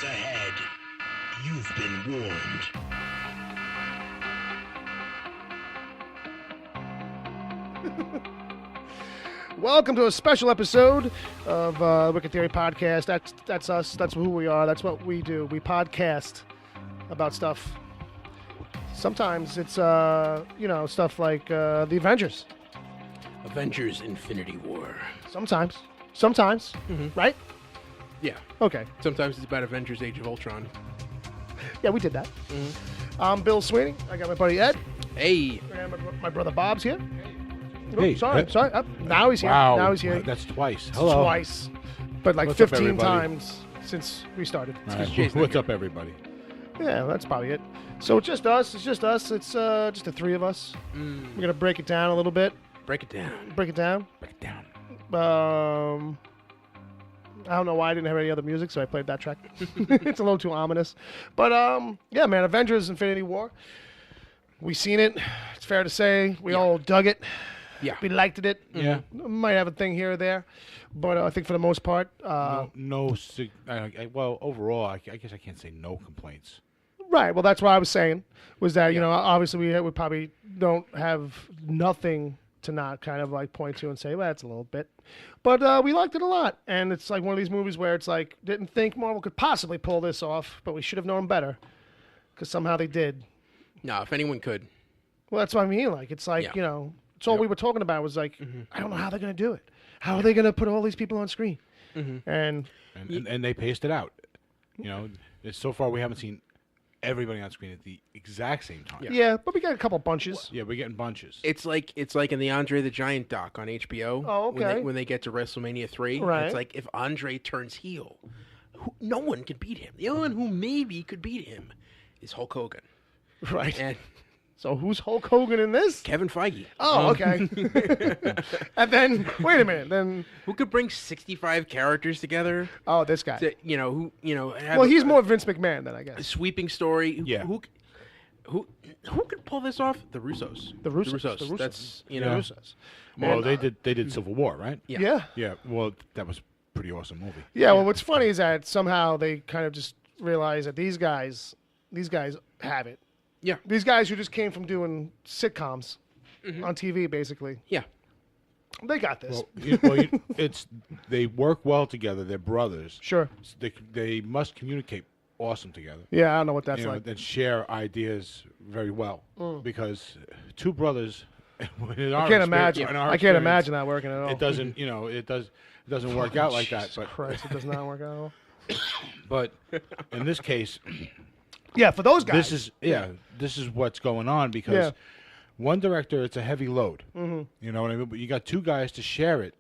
Adventures ahead. You've been warned. Welcome to a special episode of Wicked Theory Podcast. That's us. That's who we are. That's what we do. We podcast about stuff. Sometimes it's stuff like the Avengers. Avengers Infinity War. Sometimes, right? Yeah. Okay. Sometimes it's about Avengers Age of Ultron. Yeah, we did that. I'm Bill Sweeney. I got my buddy Ed. Hey. And my brother Bob's here. Hey. Sorry. Now he's here. Wow. Now he's here. That's twice. Hello. Twice. But like What's up, 15 everybody? times since we started. All right. Jay's not What's here. up, everybody? Yeah, that's probably it. So it's just us. It's just the three of us. We're going to break it down a little bit. Break it down. Break it down. Break it down. I don't know why I didn't have any other music, so I played that track. It's a little too ominous. But, yeah, man, Avengers Infinity War. We seen it. It's fair to say we all dug it. Yeah. We liked it. Yeah. Might have a thing here or there. But I think for the most part. Well, overall, I guess I can't say no complaints. Right. Well, that's what I was saying. Was that, obviously we probably don't have nothing to not kind of like point to and say, well, that's a little bit. But we liked it a lot. And it's like one of these movies where it's like, didn't think Marvel could possibly pull this off, but we should have known better. Because somehow they did. No, if anyone could. Well, that's what I mean. Like, it's like, Yeah. it's all we were talking about was like, I don't know how they're going to do it. How are they going to put all these people on screen? And And they paced it out. So far we haven't seen everybody on screen at the exact same time. yeah, but we got a couple bunches. Yeah, we're getting bunches. It's like in the Andre the Giant doc on HBO. Oh, okay. When they get to WrestleMania 3. Right. It's like if Andre turns heel, no one could beat him. The only one who maybe could beat him is Hulk Hogan. Right. And So who's Hulk Hogan in this? Kevin Feige. Oh, okay. And then, wait a minute. Then, Who could bring 65 characters together? oh, this guy. To, have Well, he's more Vince McMahon then, I a guess. sweeping story. Yeah. Who could pull this off? The Russos. The Russos. That's The Russos. Well, they did Civil War, right? Yeah. Yeah. Yeah. Well, that was a pretty awesome movie. Yeah, well, what's funny is that somehow they kind of just realize that these guys have it. Yeah. These guys who just came from doing sitcoms on TV, basically. Yeah. They got this. They work well together. They're brothers. Sure. They must communicate awesome together. Yeah, I don't know what that's like. And share ideas very well because two brothers. I can't imagine. I can't imagine that working at all. It doesn't. It doesn't work out like that. Jesus But Christ, it does not work out at all. but in this case, Yeah, for those guys. this is what's going on because one director, it's a heavy load. You know what I mean? But you got two guys to share it.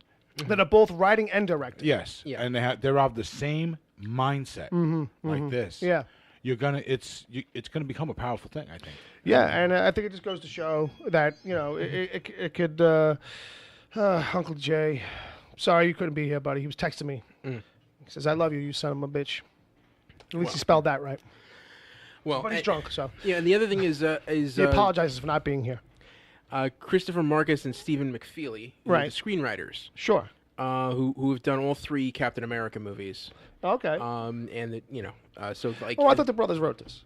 that are both writing and directing. Yes. Yeah. And they're of the same mindset like this. Yeah. It's gonna become a powerful thing, I think. Yeah, and I think it just goes to show that it could. Uncle Jay, sorry you couldn't be here, buddy. He was texting me. He says, "I love you, you son of a bitch." At least he spelled that right. Well, But he's drunk, so Yeah, and the other thing is he apologizes for not being here. Christopher Marcus and Stephen McFeely, who are Right. the screenwriters, Sure. who have done all 3 Captain America movies. Okay. So like, I thought the brothers wrote this.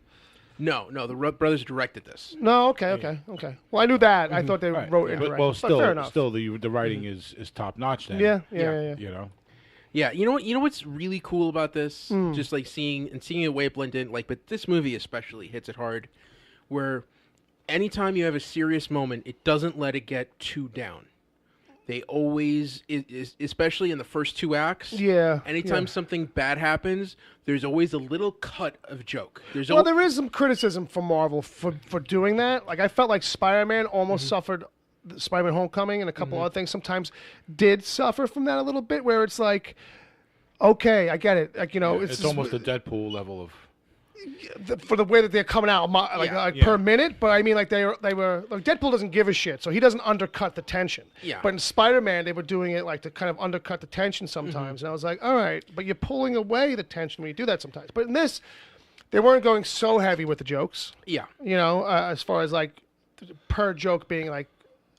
no, the brothers directed this. No, okay. Well, I knew that. I thought they Right. wrote Yeah. and But, directed. well, But fair enough. still, the writing is top notch. Then. Yeah. You know. Yeah, you know what's really cool about this? Just like seeing the way it blended in, but this movie especially hits it hard, where anytime you have a serious moment, it doesn't let it get too down. They always, especially in the first 2 acts. Yeah. Anytime something bad happens, there's always a little cut of joke. Well, there is some criticism from Marvel for doing that. Like, I felt like Spider-Man almost suffered. Spider-Man Homecoming and a couple other things sometimes did suffer from that a little bit, where it's like, okay, I get it. Like, It's almost a Deadpool level of. for the way that they're coming out, per minute. But I mean, like they were. Like, Deadpool doesn't give a shit, so he doesn't undercut the tension. Yeah. But in Spider-Man, they were doing it like to kind of undercut the tension sometimes, and I was like, all right, but you're pulling away the tension when you do that sometimes. But in this, they weren't going so heavy with the jokes. Yeah. As far as like per joke being like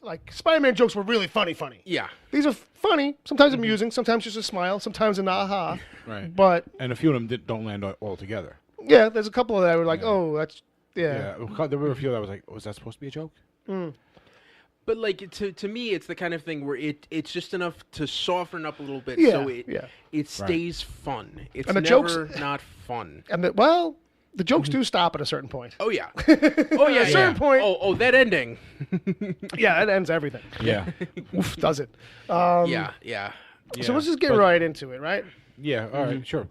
like Spider-Man jokes were really funny. Yeah. These are funny, sometimes amusing, sometimes just a smile, sometimes an aha. Right. But and a few of them don't land all together. yeah, there's a couple of that were like, oh, that's Yeah, there were a few that I was like, was that supposed to be a joke? But like to me, it's the kind of thing where it's just enough to soften up a little bit, Yeah, so yeah. it stays fun. It's And the never jokes- not fun. and the jokes do stop at a certain point. Oh yeah, oh yeah. At a certain point, Oh, that ending. yeah, it ends everything. Yeah. Oof, does it? Yeah. So let's just get right into it, right? Yeah, all right, sure.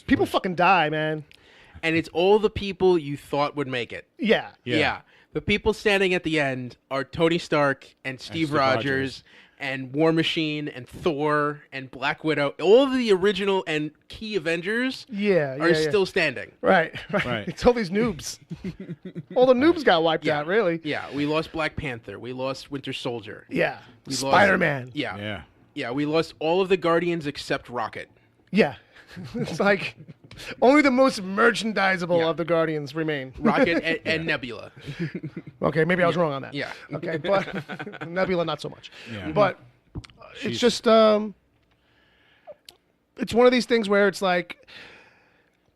People fucking die, man. And it's all the people you thought would make it. Yeah. Yeah. The people standing at the end are Tony Stark and Steve Rogers and War Machine and Thor and Black Widow. All of the original and key Avengers are still standing. Right. It's all these noobs. All the noobs got wiped out, really. Yeah, we lost Black Panther. We lost Winter Soldier. Yeah. We Spider-Man. Lost, yeah. Yeah. Yeah, we lost all of the Guardians except Rocket. Yeah. It's like only the most merchandisable of the Guardians remain. Rocket and Nebula. Okay, maybe I was wrong on that. Yeah. Okay, but Nebula not so much. Yeah. But it's just it's one of these things where it's like,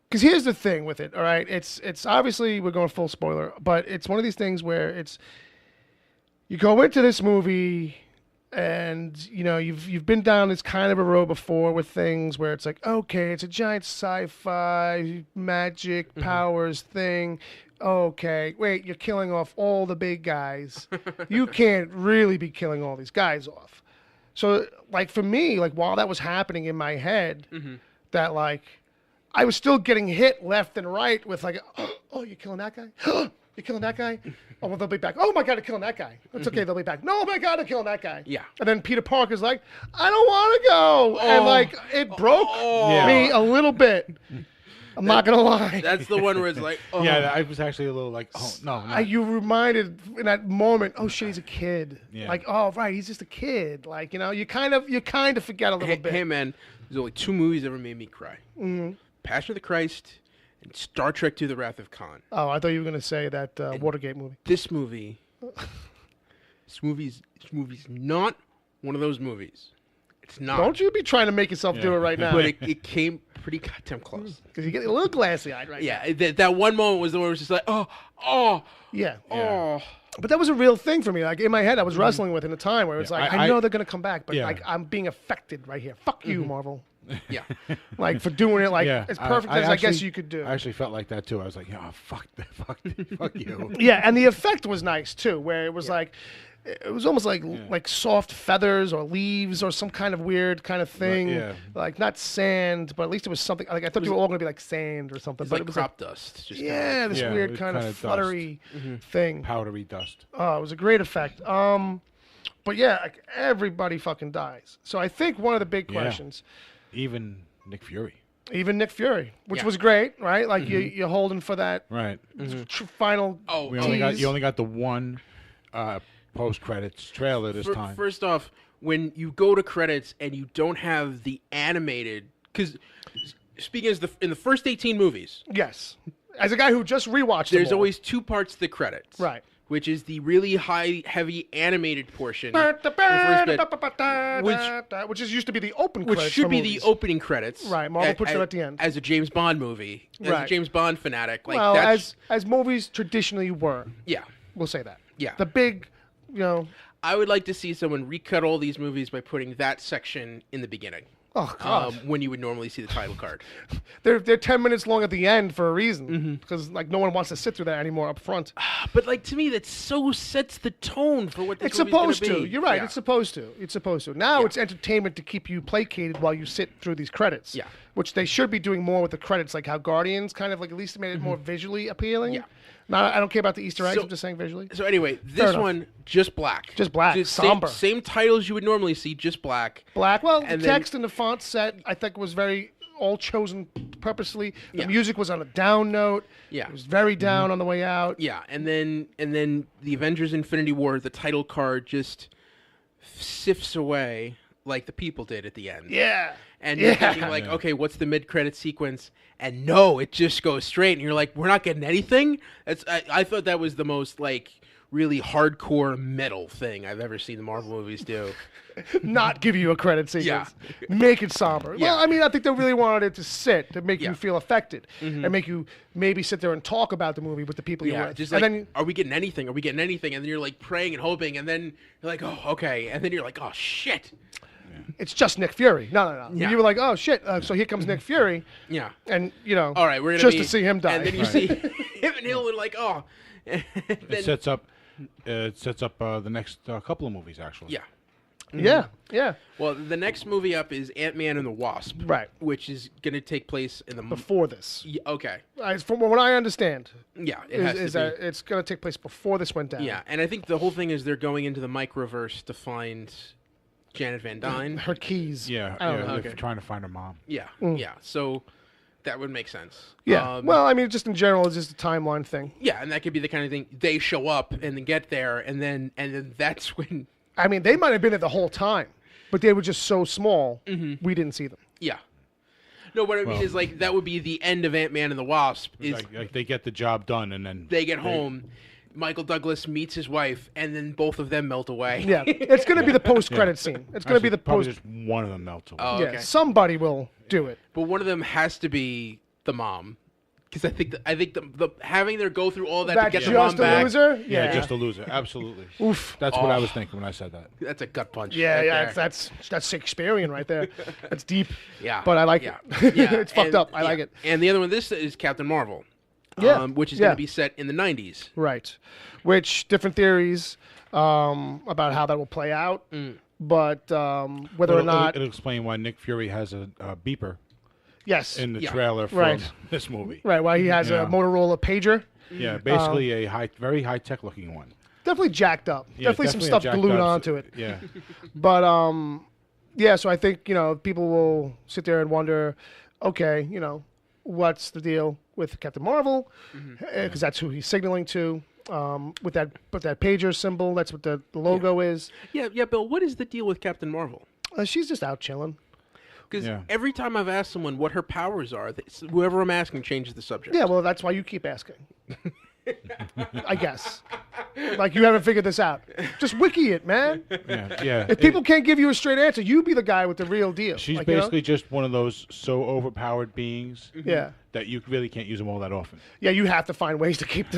because here's the thing with it. All right, it's obviously we're going full spoiler, but it's one of these things where it's you go into this movie. And you've been down this kind of a road before with things where it's like, okay, it's a giant sci-fi magic powers thing. Okay, wait, you're killing off all the big guys. You can't really be killing all these guys off. So, like for me, like while that was happening in my head, that like I was still getting hit left and right with like, oh, you're killing that guy. You're killing that guy? Oh, well, they'll be back. Oh, my God, they're killing that guy. It's okay, they'll be back. No, my God, they're killing that guy. Yeah. And then Peter Parker's like, I don't want to go. And, like, it broke me a little bit. I'm not going to lie. That's the one where it's like, oh. Yeah, I was actually a little like, oh, no. You reminded in that moment, oh, shit, he's a kid. Yeah. Like, oh, right, he's just a kid. Like, you kind of forget a little bit. Hey, man, there's only 2 movies that ever made me cry. Passion of the Christ and Star Trek to the Wrath of Khan. Oh, I thought you were going to say that Watergate movie. This movie's not one of those movies. It's not. Don't you be trying to make yourself do it right now. But it came pretty goddamn close. Because you get a little glassy-eyed right now. Yeah, that one moment was the one where it was just like, oh. But that was a real thing for me. Like in my head, I was wrestling with in a time where it's like, I know they're gonna come back, but like I'm being affected right here. Fuck you, Marvel. Yeah. Like for doing it as perfect as I guess you could do. I actually felt like that too. I was like, yeah, fuck you. Yeah, and the effect was nice too, where it was like, it was almost like soft feathers or leaves or some kind of weird kind of thing. Yeah. Like not sand, but at least it was something. Like I thought you were all gonna be like sand or something. It's But like it was crop dust. Just this weird kind of fluttery thing. Powdery dust. Oh, it was a great effect. But yeah, like everybody fucking dies. So I think one of the big questions. Even Nick Fury. Even Nick Fury, which was great, right? Like you're holding for that Right. final. Oh, tease. You only got the one post credits trailer this time. First off, when you go to credits and you don't have the animated, because speaking as in the first 18 movies, Yes, as a guy who just rewatched, there's them all. always 2 parts to the credits, Right. Which is the really heavy animated portion, which is used to be the open which credits. should for be movies. the opening credits. Right, Marvel puts them at the end. As a James Bond movie, as a Right. James Bond fanatic. Like Well, that's, as movies traditionally were. yeah. We'll say that. Yeah. The big, I would like to see someone recut all these movies by putting that section in the beginning. Oh God! When you would normally see the title card. They're 10 minutes long at the end for a reason, because like no one wants to sit through that anymore up front. But like to me, that so sets the tone for what this It's movie's supposed gonna to. be. You're right. Yeah. It's supposed to. It's supposed to. Now it's entertainment to keep you placated while you sit through these credits. Yeah. Which they should be doing more with the credits, like how Guardians kind of like at least made it more visually appealing. Yeah. Not, I don't care about the Easter eggs. So- I'm just saying visually. So anyway, this enough. one just black. Just black, somber. Same titles you would normally see, just black. Black. Well, And the then- text and the font set I think was very all chosen purposely. The Yeah. music was on a down note. Yeah. It was very down on the way out. Yeah, and then the Avengers Infinity War, the title card just sifts away like the people did at the end. Yeah. And you're thinking like, okay, what's the mid-credit sequence? And no, it just goes straight, and you're like, we're not getting anything. I thought that was the most like really hardcore metal thing I've ever seen the Marvel movies do. Not give you a credit sequence. Yeah. Make it somber. Yeah. Well, I mean, I think they really wanted it to sit, to make Yeah. you feel affected, and make you maybe sit there and talk about the movie with the people you're Yeah, with. just and like, then, are we getting anything? Are we getting anything? And then you're like praying and hoping, and then you're like, oh, okay. And then you're like, oh, shit. it's just Nick Fury. No. Yeah. You were like, oh, shit. So here comes Nick Fury. Yeah. And, All right, we're gonna just be, to see him die. And then you see him and Hill, and like, oh. It sets up the next couple of movies, actually. Yeah. Yeah. Well, the next movie up is AntMan and the Wasp. Right. Which is going to take place in the... Before this. Yeah, okay. From what I understand, Yeah, it has is to that it's going to take place before this went down. be. Yeah, and I think the whole thing is they're going into the microverse to find Janet Van Dyne. Her keys. Yeah, I don't know. they're trying to find her mom. Yeah, yeah. So that would make sense. Yeah. Well, I mean, just in general, it's just a timeline thing. Yeah, and that could be the kind of thing they show up and then get there, and then that's when... I mean, they might have been there the whole time, but they were just so small, we didn't see them. Yeah. No, what I mean is, like, that would be the end of Ant-Man and the Wasp. Is Like they get the job done, and then they get home, Michael Douglas meets his wife, and then both of them melt away. Yeah. It's going to be the post-credit scene. It's going to be the probably post... just one of them melts away. Oh, Yeah, okay. somebody will do it. But one of them has to be the mom. Because I think the having her go through all that to That's get the mom just a back, loser? Yeah, Yeah. just a loser. Absolutely. Oof. That's what I was thinking when I said that. that's a gut punch. Yeah, right yeah, there. that's Shakespearean right there. That's deep. Yeah. But I like yeah. it. Yeah. It's fucked and- up. I like it. And the other one, this is Captain Marvel. Yeah. Which is Yeah. going to be set in the 90s. Right. Which, different theories about how that will play out. But whether or not... It'll explain why Nick Fury has a beeper Yes. in the Yeah. trailer from Right. this movie. Right, why he has Yeah. a Motorola pager. Yeah, basically a very high tech looking one. Definitely jacked up. Yeah, definitely some a stuff jacked glued up- onto it. Yeah. But yeah, so I think, people will sit there and wonder, okay, what's the deal with Captain Marvel? Because that's who he's signaling to. With that pager symbol, that's what the logo is. Yeah, Bill, what is the deal with Captain Marvel? She's just out chilling. Because Yeah. every time I've asked someone what her powers are, whoever I'm asking changes the subject. Yeah, well, that's why you keep asking. I guess. Like you haven't figured this out. Just wiki it, man. Yeah. If people can't give you a straight answer, you be the guy with the real deal. She's Like, basically just one of those so overpowered beings yeah. that you really can't use them all that often. Yeah, you have to find ways to keep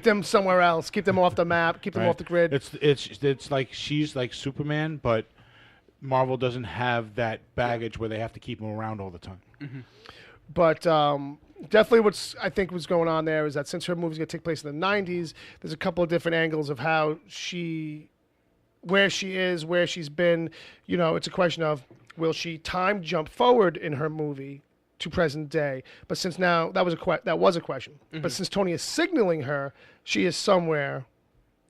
them somewhere else, keep them off the map, keep them off the grid. It's like she's like Superman, but Marvel doesn't have that baggage where they have to keep him around all the time. But definitely what's going on there is that since her movie's going to take place in the 90s, there's a couple of different angles of how where she is, where she's been. It's a question of, will she time jump forward in her movie to present day? But since now, that was a question. But since Tony is signaling her, she is somewhere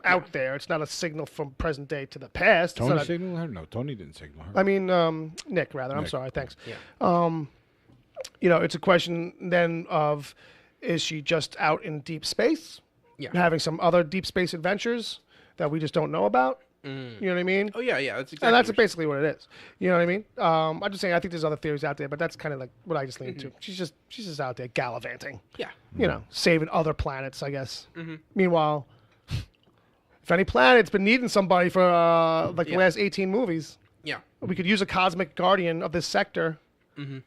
out there. It's not a signal from present day to the past. It's Tony not signaled her? No, Tony didn't signal her. I mean, Nick, rather. I'm Nick. sorry. Thanks. Yeah. It's a question then of, is she just out in deep space, having some other deep space adventures that we just don't know about? You know what I mean? Oh, yeah, that's exactly And that's what basically what it is. You know what I mean? I'm just saying, I think there's other theories out there, but that's kind of like what I just lean to. She's just out there gallivanting. Yeah. Saving other planets, I guess. Meanwhile, if any planet's been needing somebody for the last 18 movies, Yeah. we could use a cosmic guardian of this sector.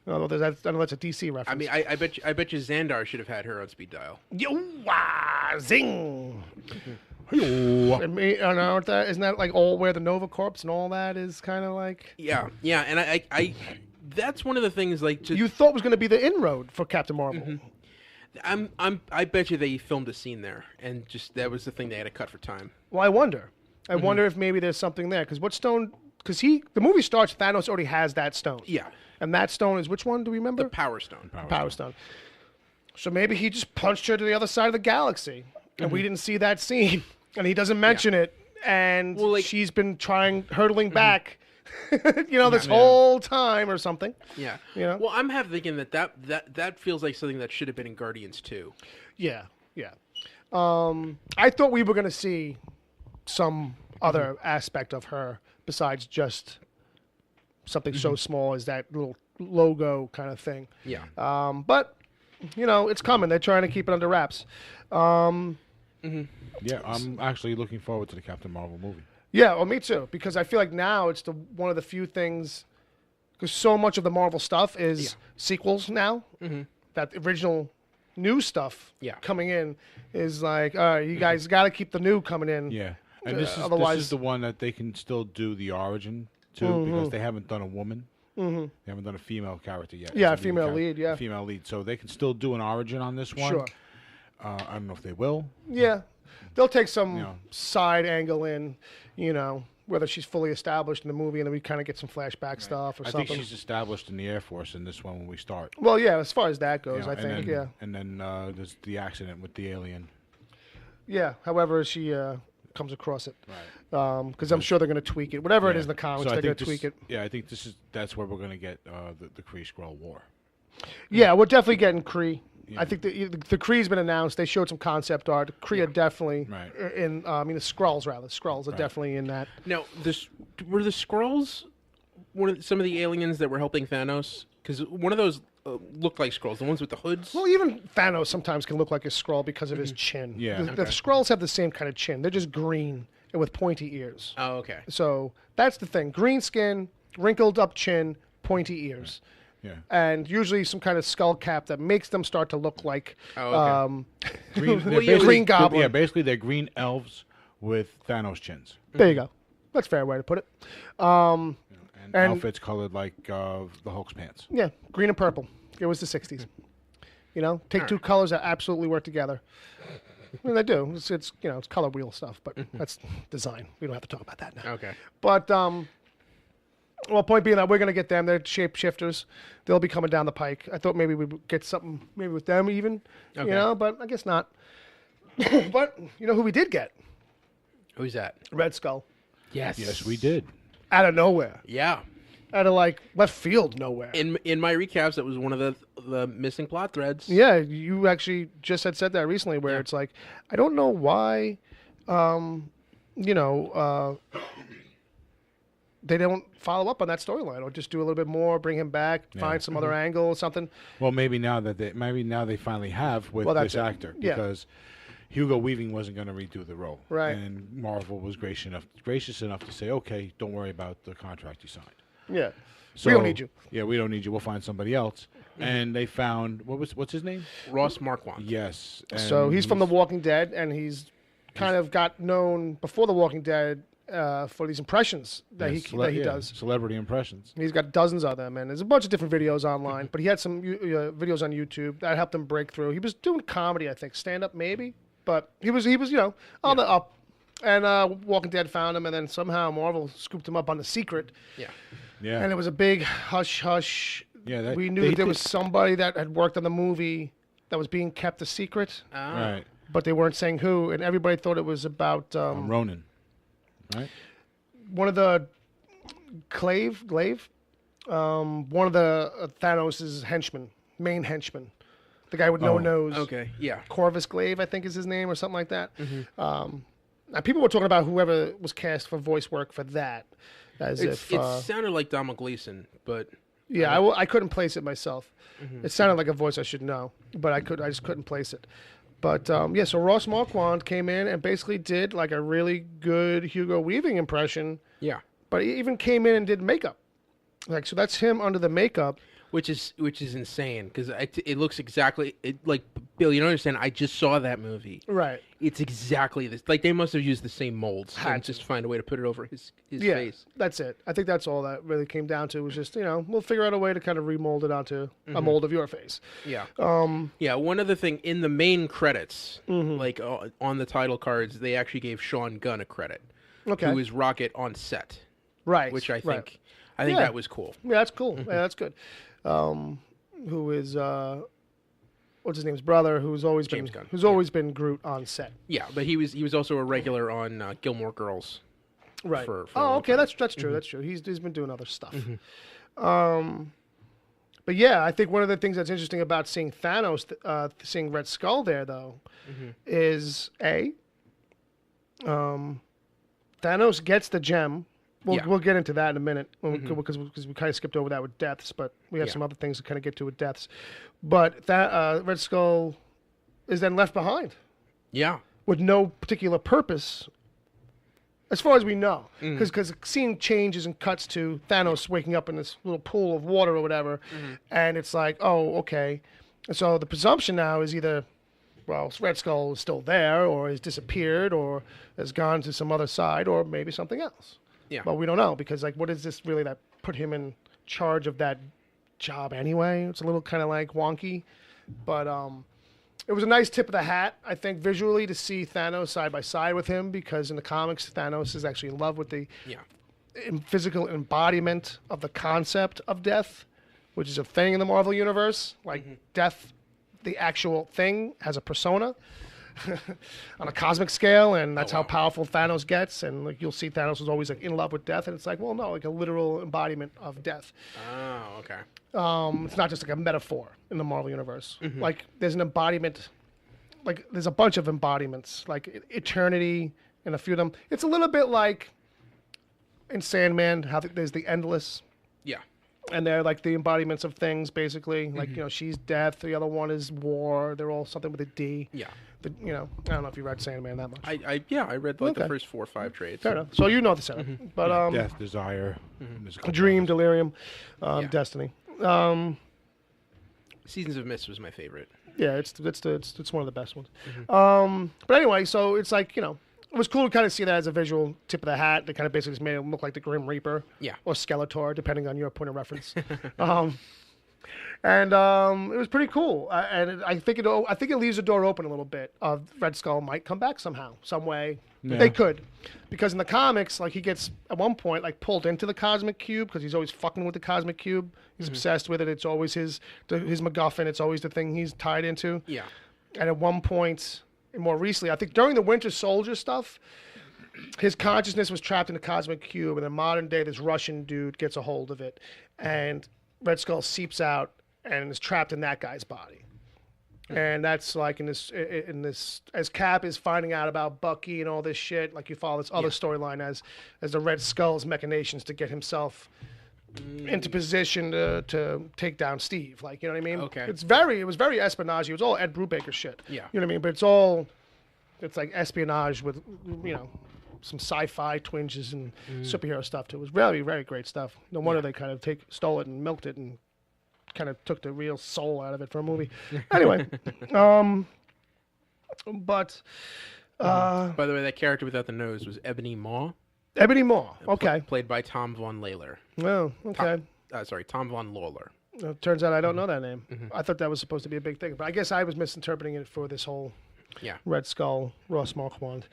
Although I know that's a DC reference. I mean, I bet you Xandar should have had her on speed dial. Zing! And isn't that like all where the Nova Corps and all that is kind of like? Yeah, and I that's one of the things like You thought was going to be the inroad for Captain Marvel. I bet you they filmed a scene there, and just that was the thing they had to cut for time. Well, I wonder. I wonder if maybe there's something there because what stone? Because the movie starts, Thanos already has that stone. Yeah, And that stone is which one? Do we remember? the Power Stone. Power Stone. So maybe he just punched her to the other side of the galaxy, and we didn't see that scene, and he doesn't mention it, and she's been hurtling back, this whole time or something. Yeah. You know? Well, I'm half thinking that feels like something that should have been in Guardians 2. Yeah. I thought we were going to see some other aspect of her besides just something so small as that little logo kind of thing. Yeah. But, it's coming. They're trying to keep it under wraps. Yeah, I'm actually looking forward to the Captain Marvel movie. Yeah, well, me too. Because I feel like now it's one of the few things. Because so much of the Marvel stuff is sequels now. That original new stuff coming in is like, all right, you guys got to keep the new coming in. Yeah, and this is the one that they can still do the origin to because they haven't done a woman. They haven't done a female character yet. Yeah, female lead. Yeah, female lead. So they can still do an origin on this one. Sure. I don't know if they will. Yeah, they'll take some side angle in, whether she's fully established in the movie, and then we kind of get some flashback stuff or something. I think she's established in the Air Force in this one when we start. Well, yeah, as far as that goes, I think, And then there's the accident with the alien. Yeah, however she comes across it. Right. Because I'm sure they're going to tweak it. Whatever it is in the comics, they're going to tweak it. Yeah, I think that's where we're going to get the Kree-Skrull War. Yeah, we're definitely getting Kree. Yeah. I think the Kree's been announced. They showed some concept art. The Kree are definitely in. The Skrulls rather. Skrulls are definitely in that. Now, were the Skrulls some of the aliens that were helping Thanos? Because one of those looked like Skrulls, the ones with the hoods. Well, even Thanos sometimes can look like a Skrull because of his chin. Yeah, the Skrulls have the same kind of chin. They're just green and with pointy ears. Oh, okay. So that's the thing: green skin, wrinkled up chin, pointy ears. Yeah. And usually some kind of skull cap that makes them start to look like green goblin. Yeah, basically they're green elves with Thanos chins. There you go. That's a fair way to put it. And outfits colored like the Hulk's pants. Yeah, green and purple. It was the 60s. Take two colors that absolutely work together. Well, they do. It's color wheel stuff, but that's design. We don't have to talk about that now. Okay. But point being that we're going to get them. They're shapeshifters. They'll be coming down the pike. I thought maybe we'd get something maybe with them even, but I guess not. But you know who we did get? Who's that? Red Skull. Yes, we did. Out of nowhere. Yeah. Out of left field nowhere. In my recaps, that was one of the missing plot threads. Yeah, you actually just had said that recently, where it's like, I don't know why, they don't follow up on that storyline, or just do a little bit more, bring him back, find some other angle or something. Well, maybe now they finally have with this actor, because Hugo Weaving wasn't going to redo the role, right? And Marvel was gracious enough to say, okay, don't worry about the contract you signed. Yeah, so, we don't need you. Yeah, we don't need you. We'll find somebody else. And they found what's his name? Ross Marquand. Yes. So he's from The Walking Dead, and he's kind of got known before The Walking Dead for these impressions that he does. Celebrity impressions. He's got dozens of them, and there's a bunch of different videos online. But he had some videos on YouTube that helped him break through. He was doing comedy, I think, stand up maybe, but he was on the up. And Walking Dead found him, and then somehow Marvel scooped him up on The Secret. Yeah. And it was a big hush. Yeah, we knew there was somebody that had worked on the movie that was being kept a secret. Oh. Right. But they weren't saying who, and everybody thought it was about Ronan. Right. One of the Glaive, one of the Thanos' main henchmen, the guy with no nose. Okay, yeah. Corvus Glaive, I think is his name, or something like that. Now people were talking about whoever was cast for voice work for that, it sounded like Donald Gleason, but yeah, I couldn't place it myself. It sounded like a voice I should know, but I just couldn't place it. But so Ross Marquand came in and basically did like a really good Hugo Weaving impression. Yeah. But he even came in and did makeup. So that's him under the makeup. Which is insane, because it looks exactly like Bill. You don't understand. I just saw that movie. Right. It's exactly this. Like they must have used the same molds and just find a way to put it over his face. That's it. I think that's all that really came down to. Was just we'll figure out a way to kind of remold it onto a mold of your face. Yeah. Yeah. One other thing in the main credits, like on the title cards, they actually gave Sean Gunn a credit. Okay. Who was Rocket on set. Right. Which I think that was cool. Yeah, that's cool. Yeah, that's good. Who is what's his name's brother? Who's always James been Gunn. Who's always been Groot on set. Yeah, but he was also a regular on Gilmore Girls. Right. For okay, that's true. That's true. He's been doing other stuff. But yeah, I think one of the things that's interesting about seeing Thanos, seeing Red Skull there though, is Thanos gets the gem. We'll get into that in a minute because we kind of skipped over that with deaths, but we have some other things to kind of get to with deaths. But that Red Skull is then left behind. Yeah. with no particular purpose, as far as we know. Because seeing changes and cuts to Thanos waking up in this little pool of water or whatever, and it's like, oh, okay. And so the presumption now is either, well, Red Skull is still there, or has disappeared, or has gone to some other side, or maybe something else. Yeah. But we don't know, because, like, what is this really that put him in charge of that job anyway? It's a little kind of, like, wonky. But it was a nice tip of the hat, I think, visually, to see Thanos side by side with him, because in the comics, Thanos is actually in love with the physical embodiment of the concept of death, which is a thing in the Marvel Universe. Like, death, the actual thing, has a persona on a cosmic scale, and that's how powerful Thanos gets. And like, you'll see Thanos is always like in love with death, and it's like, well, no, like a literal embodiment of death. Oh, okay. It's not just like a metaphor in the Marvel Universe. Like, there's an embodiment, like there's a bunch of embodiments, like eternity and a few of them. It's a little bit like in Sandman, how there's the endless. Yeah. And they're like the embodiments of things, basically. Like, you know, she's death. The other one is war. They're all something with a D. Yeah. You know, I don't know if you read Sandman that much. I read like the first 4 or 5 trades. Fair enough. So you know the setup. But Death, Desire, there's a couple Dream, others. Delirium, Destiny. Seasons of Mist was my favorite. Yeah, it's one of the best ones. But anyway, so it's like, you know, it was cool to kind of see that as a visual tip of the hat. They kind of basically just made him look like the Grim Reaper. Yeah. Or Skeletor, depending on your point of reference. And it was pretty cool. I think it leaves the door open a little bit. Red Skull might come back somehow, some way. Yeah. They could, because in the comics, like, he gets at one point like pulled into the Cosmic Cube because he's always fucking with the Cosmic Cube. He's obsessed with it. It's always his MacGuffin. It's always the thing he's tied into. Yeah. And at one point, and more recently, I think during the Winter Soldier stuff, his consciousness was trapped in the Cosmic Cube, and in modern day, this Russian dude gets a hold of it, and Red Skull seeps out and is trapped in that guy's body. And that's like in this as Cap is finding out about Bucky and all this shit, like you follow this other storyline as the Red Skull's machinations to get himself into position to take down Steve. Like, you know what I mean? Okay. It was very espionage. It was all Ed Brubaker shit. Yeah. You know what I mean? But it's like espionage with, you know, some sci-fi twinges and superhero stuff too. It was very, very great stuff. No wonder they kind of stole it and milked it and kind of took the real soul out of it for a movie. Anyway, but by the way, that character without the nose was Ebony Maw. Ebony Maw, okay. Played by Tom Von Lawler. Oh, okay. Tom Von Lawler. Turns out I don't know that name. I thought that was supposed to be a big thing, but I guess I was misinterpreting it for this whole Red Skull, Ross Marquand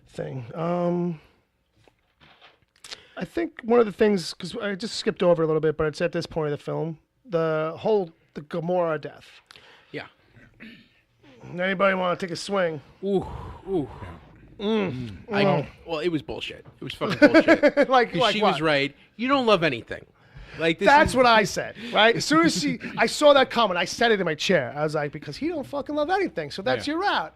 thing. I think one of the things, because I just skipped over a little bit, but it's at this point of the film, the Gamora death. Yeah. Anybody want to take a swing? Ooh. Well, it was bullshit. It was fucking bullshit. like she what? was right. You don't love anything. Like, that's what I said, right? As soon as I saw that comment, I said it in my chair. I was like, because he don't fucking love anything, so that's your route.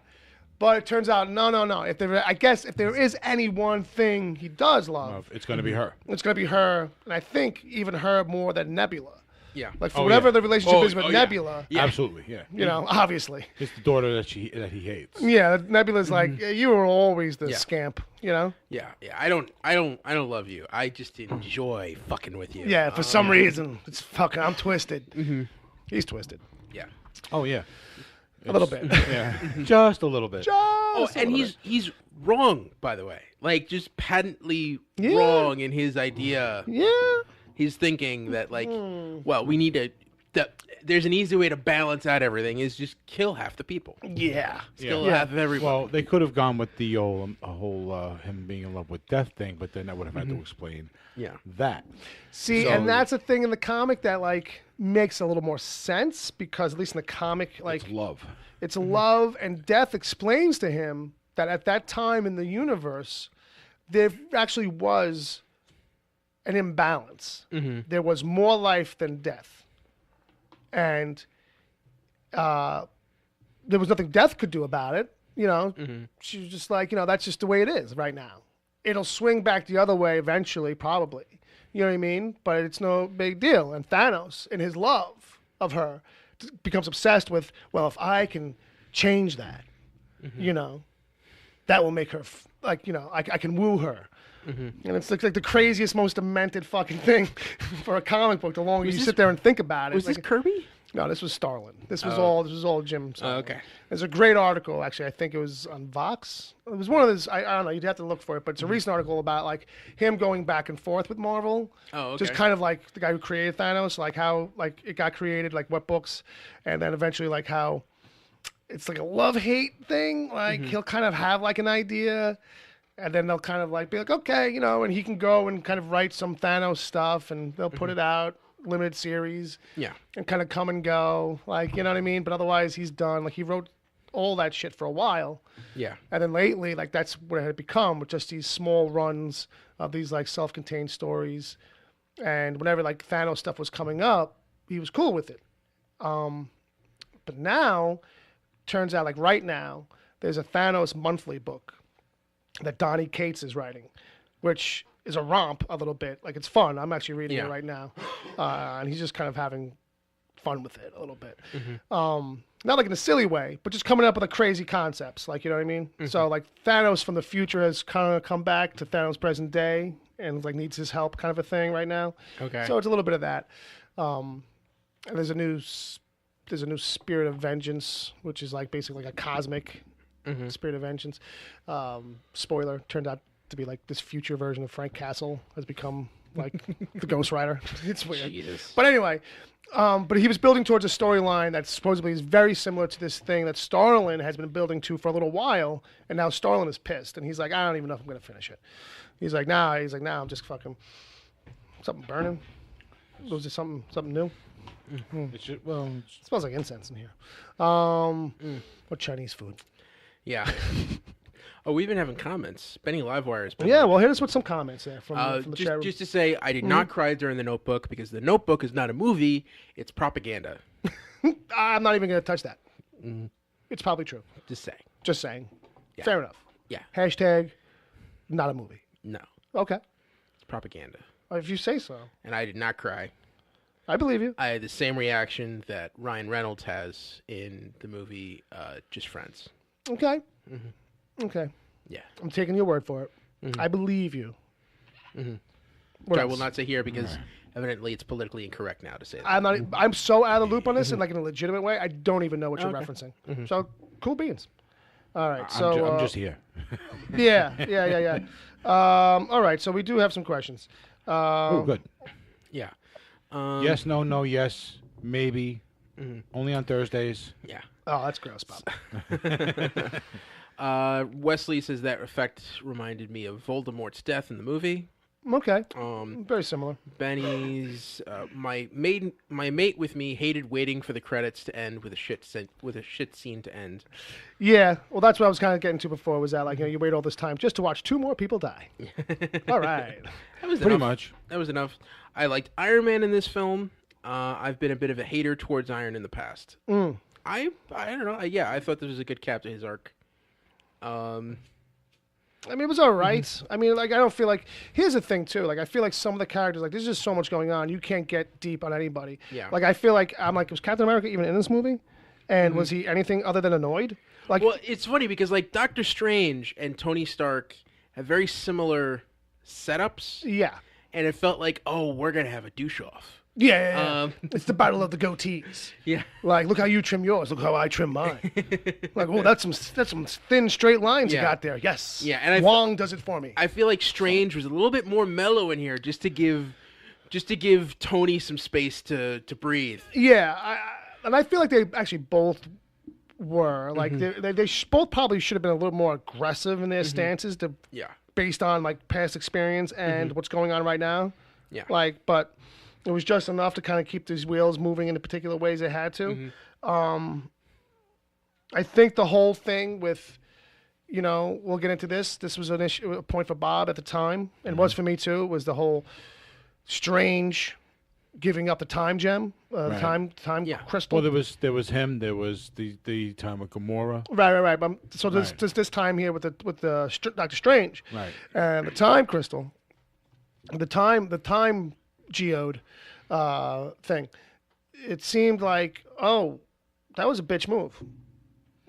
But it turns out, no. If there is any one thing he does love, it's going to be her. It's going to be her, and I think even her more than Nebula. Yeah. Like, for whatever the relationship is with Nebula. Yeah. Absolutely, yeah. You know, obviously. It's the daughter that he hates. Yeah, Nebula's like, you were always the scamp, you know? Yeah. I don't love you. I just enjoy fucking with you. Yeah, for some reason. It's fucking, I'm twisted. He's twisted. Yeah. Oh, yeah. A little bit. Yeah. Just a little bit. And he's wrong, by the way. Like, just patently wrong in his idea. Yeah. He's thinking that, like, well, we need there's an easy way to balance out everything is just kill half the people. Yeah. Kill half of everybody. Well, they could have gone with the whole him being in love with death thing, but then I would have had to explain that. See, and that's a thing in the comic that, like, makes a little more sense, because at least in the comic, like, It's love. It's love, and Death explains to him that at that time in the universe, there actually was an imbalance. There was more life than death. And there was nothing Death could do about it. You know, she was just like, you know, that's just the way it is right now. It'll swing back the other way eventually, probably. You know what I mean? But it's no big deal. And Thanos, in his love of her, becomes obsessed with, well, if I can change that, you know, that will make her I can woo her. And it's like the craziest, most demented fucking thing for a comic book. The longer you sit there and think about it. Was this Kirby? No, this was Starlin. This was all Jim. Oh, okay. There's a great article, actually. I think it was on Vox. It was one of those. I don't know. You'd have to look for it, but it's a recent article about like him going back and forth with Marvel. Oh, okay. Just kind of like the guy who created Thanos, like how like it got created, like what books, and then eventually like how it's like a love-hate thing. Like he'll kind of have like an idea, and then they'll kind of like be like, okay, and he can go and kind of write some Thanos stuff, and they'll put it out. Limited series, and kind of come and go, like, you know what I mean? But otherwise, he's done. Like, he wrote all that shit for a while, and then lately, like, that's what it had become, with just these small runs of these like self-contained stories, and whenever like Thanos stuff was coming up, he was cool with it. But now, turns out like right now, there's a Thanos monthly book that Donnie Cates is writing, which is a romp a little bit. Like, it's fun. I'm actually reading it right now. And he's just kind of having fun with it a little bit. Not like in a silly way, but just coming up with crazy concepts. Like, you know what I mean? So, like, Thanos from the future has kind of come back to Thanos present day and, like, needs his help kind of a thing right now. Okay. So it's a little bit of that. And there's a new Spirit of Vengeance, which is, like, basically like a cosmic Spirit of Vengeance. Spoiler, turned out to be like this future version of Frank Castle has become like the Ghost Rider. It's weird. Jesus. But anyway, but he was building towards a storyline that supposedly is very similar to this thing that Starlin has been building to for a little while, and now Starlin is pissed, and he's like, I don't even know if I'm going to finish it. He's like, nah, I'm just fucking something burning. Was it something new? It smells like incense in here. What Chinese food? Yeah. Oh, we've been having comments. Benny Livewire has been. Yeah, well, hit us with some comments there from the chat room. Just to say, I did not cry during The Notebook because The Notebook is not a movie; it's propaganda. I'm not even going to touch that. It's probably true. Just saying. Just saying. Yeah. Fair enough. Yeah. Hashtag not a movie. No. Okay. It's propaganda. If you say so. And I did not cry. I believe you. I had the same reaction that Ryan Reynolds has in the movie Just Friends. Okay. Okay. Yeah. I'm taking your word for it. I believe you. Which I will not say here because evidently it's politically incorrect now to say that. I'm so out of the loop on this in like in a legitimate way. I don't even know what you're referencing. So cool beans. All right. So I'm just here. Yeah. All right. So we do have some questions. Oh, good. Yeah. Yes, no, yes, maybe. Only on Thursdays. Yeah. Oh, that's gross, Bob. Wesley says that effect reminded me of Voldemort's death in the movie. Okay. Very similar. Benny's my mate with me hated waiting for the credits to end with a shit scene to end. Yeah, well, that's what I was kind of getting to before. Was that like you wait all this time just to watch 2 more people die? All right. That was pretty enough. much. That was enough. I liked Iron Man in this film. I've been a bit of a hater towards Iron in the past. I don't know. I thought this was a good cap to his arc. I mean, it was all right. I mean, like, I don't feel like... Here's the thing, too. Like, I feel like some of the characters, like, there's just so much going on. You can't get deep on anybody. Yeah. Like, I feel like... I'm like, was Captain America even in this movie? And was he anything other than annoyed? Like, well, it's funny because, like, Doctor Strange and Tony Stark have very similar setups. Yeah. And it felt like, oh, we're going to have a douche-off. Yeah. It's the battle of the goatees. Yeah. Like, look how you trim yours. Look how I trim mine. Like, oh, that's some thin, straight lines you got there. Yes. Yeah. And Wong does it for me. I feel like Strange was a little bit more mellow in here, just to give Tony some space to breathe. Yeah. And I feel like they actually both were. Like, they both probably should have been a little more aggressive in their stances based on, like, past experience and what's going on right now. Yeah. Like, but... It was just enough to kind of keep these wheels moving in the particular ways they had to. I think the whole thing with, we'll get into this. This was a point for Bob at the time, and was for me too. Was the whole Strange giving up the time gem, time crystal. Well, there was him. There was the time with Gamora. Right. So there's this time here with the Doctor Strange, right? And the time crystal, the time geode thing. It seemed like, oh, that was a bitch move.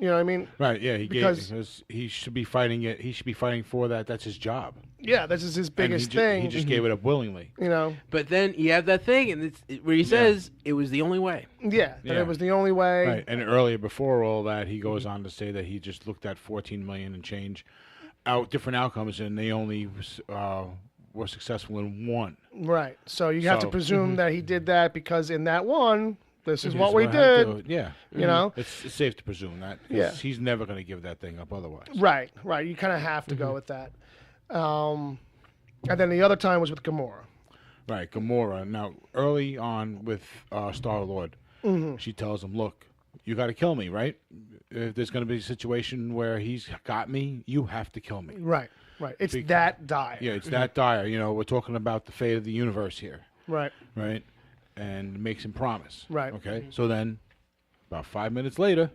You know what I mean? Right. Yeah. Because he should be fighting it. He should be fighting for that. That's his job. Yeah, this is his biggest thing. He just gave it up willingly. You know. But then you have that thing, and where he says it was the only way. Yeah, that it was the only way. Right. And earlier, before all that, he goes on to say that he just looked at 14 million and change different outcomes, and they only were successful in one. Right. So you have to presume that he did that because in that one, this is what we did. Yeah. You know? It's safe to presume that. Yeah. He's never going to give that thing up otherwise. Right. You kind of have to go with that. And then the other time was with Gamora. Right, Gamora. Now, early on with Star-Lord, she tells him, look, you got to kill me, right? If there's going to be a situation where he's got me, you have to kill me. Right. It's that dire. Yeah, it's that dire. You know, we're talking about the fate of the universe here. Right. And makes him promise. Right. Okay. So then, about 5 minutes later,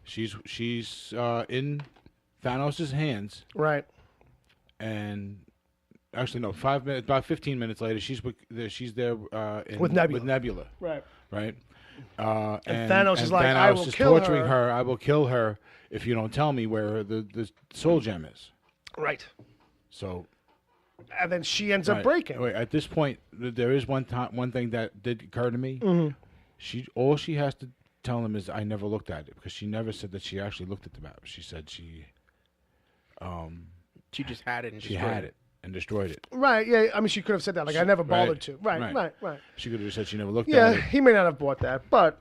she's in Thanos' hands. Right. And actually, no, about 15 minutes later, she's there with Nebula. Right. And Thanos is like, Thanos I will is kill torturing her. I will kill her if you don't tell me where the soul gem is. Right. So. And then she ends up breaking. Wait, at this point, there is one thing that did occur to me. All she has to tell him is, I never looked at it, because she never said that she actually looked at the map. She said she just had it and destroyed it. Right, yeah. I mean, she could have said that. Like, I never bothered to. Right. She could have just said she never looked at it. Yeah, he may not have bought that, but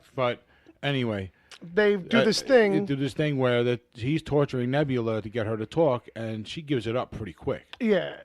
anyway. They do this thing. They do this thing where he's torturing Nebula to get her to talk, and she gives it up pretty quick. Yeah.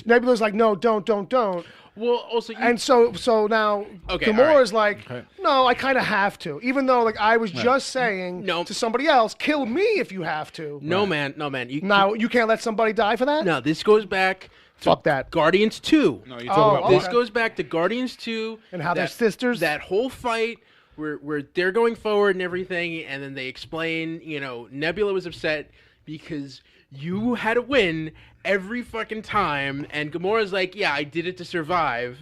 Nebula's like, no, don't. Well, also, and so now Gamora's like, no, I kind of have to, even though like I was just saying to somebody else, kill me if you have to. No, man. You can't let somebody die for that. No, this goes back. Fuck that. Guardians 2. No, you talk about this goes back to Guardians 2 and how they're sisters. That whole fight where they're going forward and everything, and then they explain, Nebula was upset because you had to win every fucking time, and Gamora's like, yeah, I did it to survive,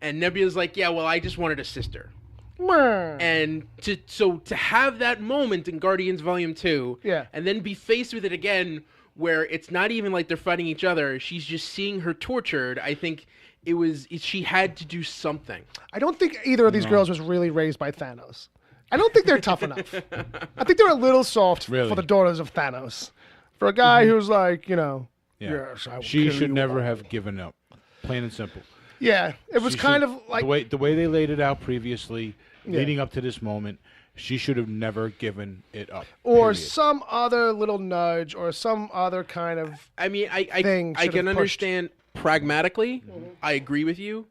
and Nebula's like, yeah, well, I just wanted a sister. And to have that moment in Guardians Volume 2, and then be faced with it again, where it's not even like they're fighting each other, she's just seeing her tortured, I think she had to do something. I don't think either of these girls was really raised by Thanos. I don't think they're tough enough. I think they're a little soft for the daughters of Thanos. For a guy who's like, yes, I will she kill should you never all. have given up. Plain and simple. Yeah, it was kind of like the way they laid it out previously, leading up to this moment. She should have never given it up. Or period. some other little nudge, or some other kind of. I mean, I can understand pragmatically. I agree with you,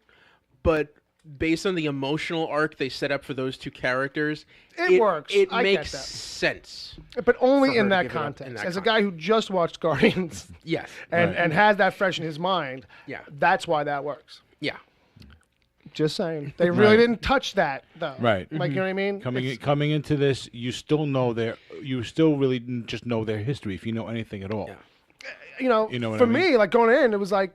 but based on the emotional arc they set up for those two characters, it works. It I makes get that. sense. But only in that context. As a guy who just watched Guardians, yes, and has that fresh in his mind, that's why that works. Yeah. Just saying. They really didn't touch that, though. Right. Like, you know what I mean? Coming into this, you still really didn't just know their history, if you know anything at all. Yeah. For me, like, going in, it was like,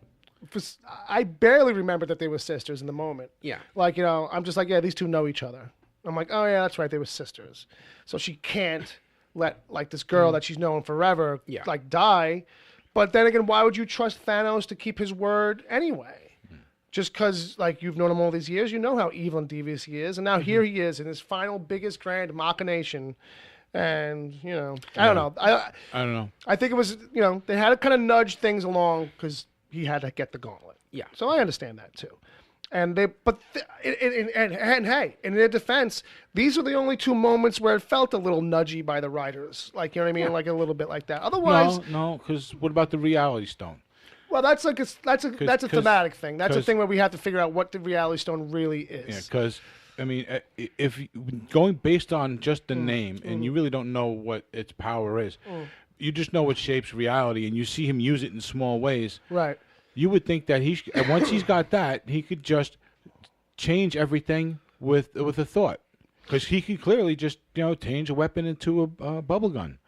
I barely remembered that they were sisters in the moment. Yeah. Like, I'm just like, yeah, these two know each other. I'm like, oh, yeah, that's right, they were sisters. So she can't let, like, this girl that she's known forever, like, die. But then again, why would you trust Thanos to keep his word anyway? Just because, like, you've known him all these years, you know how evil and devious he is. And now here he is in his final, biggest, grand machination. And, I don't know. I don't know. I think it was, they had to kind of nudge things along because he had to get the gauntlet. Yeah. So I understand that, too. And hey, in their defense, these were the only two moments where it felt a little nudgy by the writers. Like, you know what I mean? Yeah. Like, a little bit like that. Otherwise... No, because what about the Reality Stone? Well, that's a thematic thing. That's a thing where we have to figure out what the Reality Stone really is. Yeah, because I mean, if going based on just the name, and you really don't know what its power is, you just know it shapes reality, and you see him use it in small ways. Right. You would think that once he's got that, he could just change everything with a thought, because he could clearly just change a weapon into a bubble gun.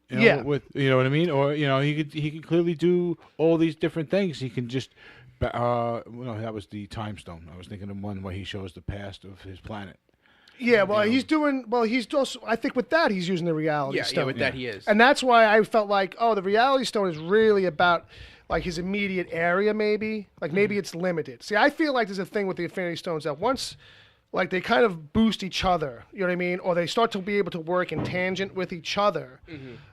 With what I mean, or he could clearly do all these different things. He can just, no, that was the Time Stone. I was thinking of one where he shows the past of his planet. Yeah, well, he's doing. Well, he's also. I think with that, he's using the reality stone. Yeah, with that he is. And that's why I felt like, oh, the reality stone is really about like his immediate area, maybe. Like maybe it's limited. See, I feel like there's a thing with the Infinity Stones that once, like they kind of boost each other. You know what I mean? Or they start to be able to work in tangent with each other.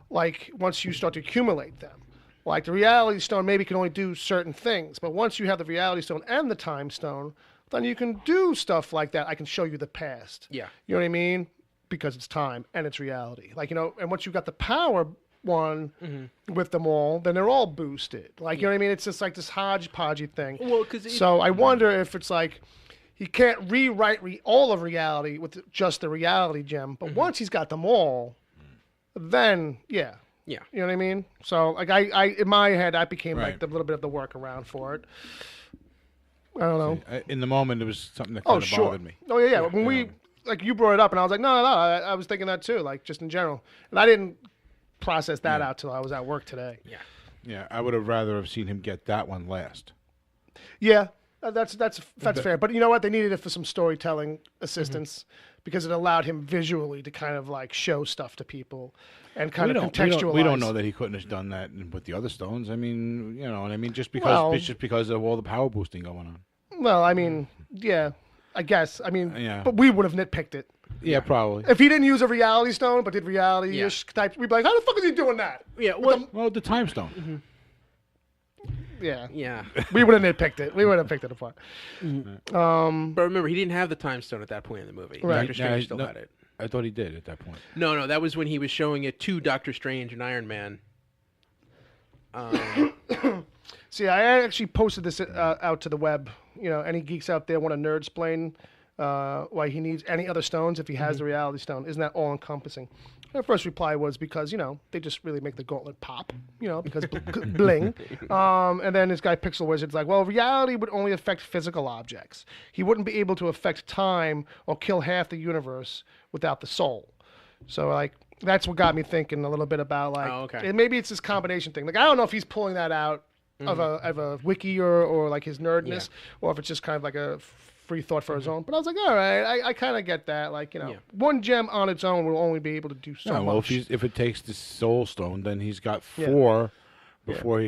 Like once you start to accumulate them. Like the reality stone maybe can only do certain things, but once you have the reality stone and the time stone, then you can do stuff like that. I can show you the past. Yeah. You know what I mean? Because it's time and it's reality. Like, you know, and once you've got the power one with them all, then they're all boosted. Like, you know what I mean? It's just like this hodgepodgey thing. Well, 'cause so I wonder if it's like he can't rewrite all of reality with just the reality gem, but once he's got them all, then yeah. Yeah. You know what I mean? So like I in my head that became Right. like the little bit of the workaround for it. I don't know. In the moment, it was something that kind of bothered me. Oh yeah. When we like you brought it up, and I was like, no. I was thinking that too, like just in general, and I didn't process that out till I was at work today. Yeah. Yeah, I would have rather have seen him get that one last. Yeah, that's fair. But you know what? They needed it for some storytelling assistance because it allowed him visually to kind of like show stuff to people and kind of contextualize. We don't know that he couldn't have done that with the other stones. I mean, you know, and I mean just because of all the power boosting going on. Well, I mean, yeah, I guess. I mean, Yeah. but we would have nitpicked it. Yeah, probably. If he didn't use a reality stone, but did reality-ish type, we'd be like, how the fuck is he doing that? Yeah. Well, The time stone. Yeah. yeah. We would have nitpicked it. We would have picked it apart. But remember, he didn't have the time stone at that point in the movie. Right. Doctor Strange still had it. I thought he did at that point. No, that was when he was showing it to Doctor Strange and Iron Man. See, I actually posted this out to the web. You know, any geeks out there want to nerd-splain why he needs any other stones if he has the reality stone? Isn't that all-encompassing? Their first reply was because, you know, they just really make the gauntlet pop, you know, because bling. And then this guy, Pixel Wizard's like, well, reality would only affect physical objects. He wouldn't be able to affect time or kill half the universe without the soul. So, like, that's what got me thinking a little bit about, like, and maybe it's this combination thing. Like, I don't know if he's pulling that out of a wiki or like his nerdness, or if it's just kind of like a free thought for his own. But I was like, all right, I kind of get that. Like, you know, one gem on its own will only be able to do so much. Well, if it takes the soul stone, then he's got 4 before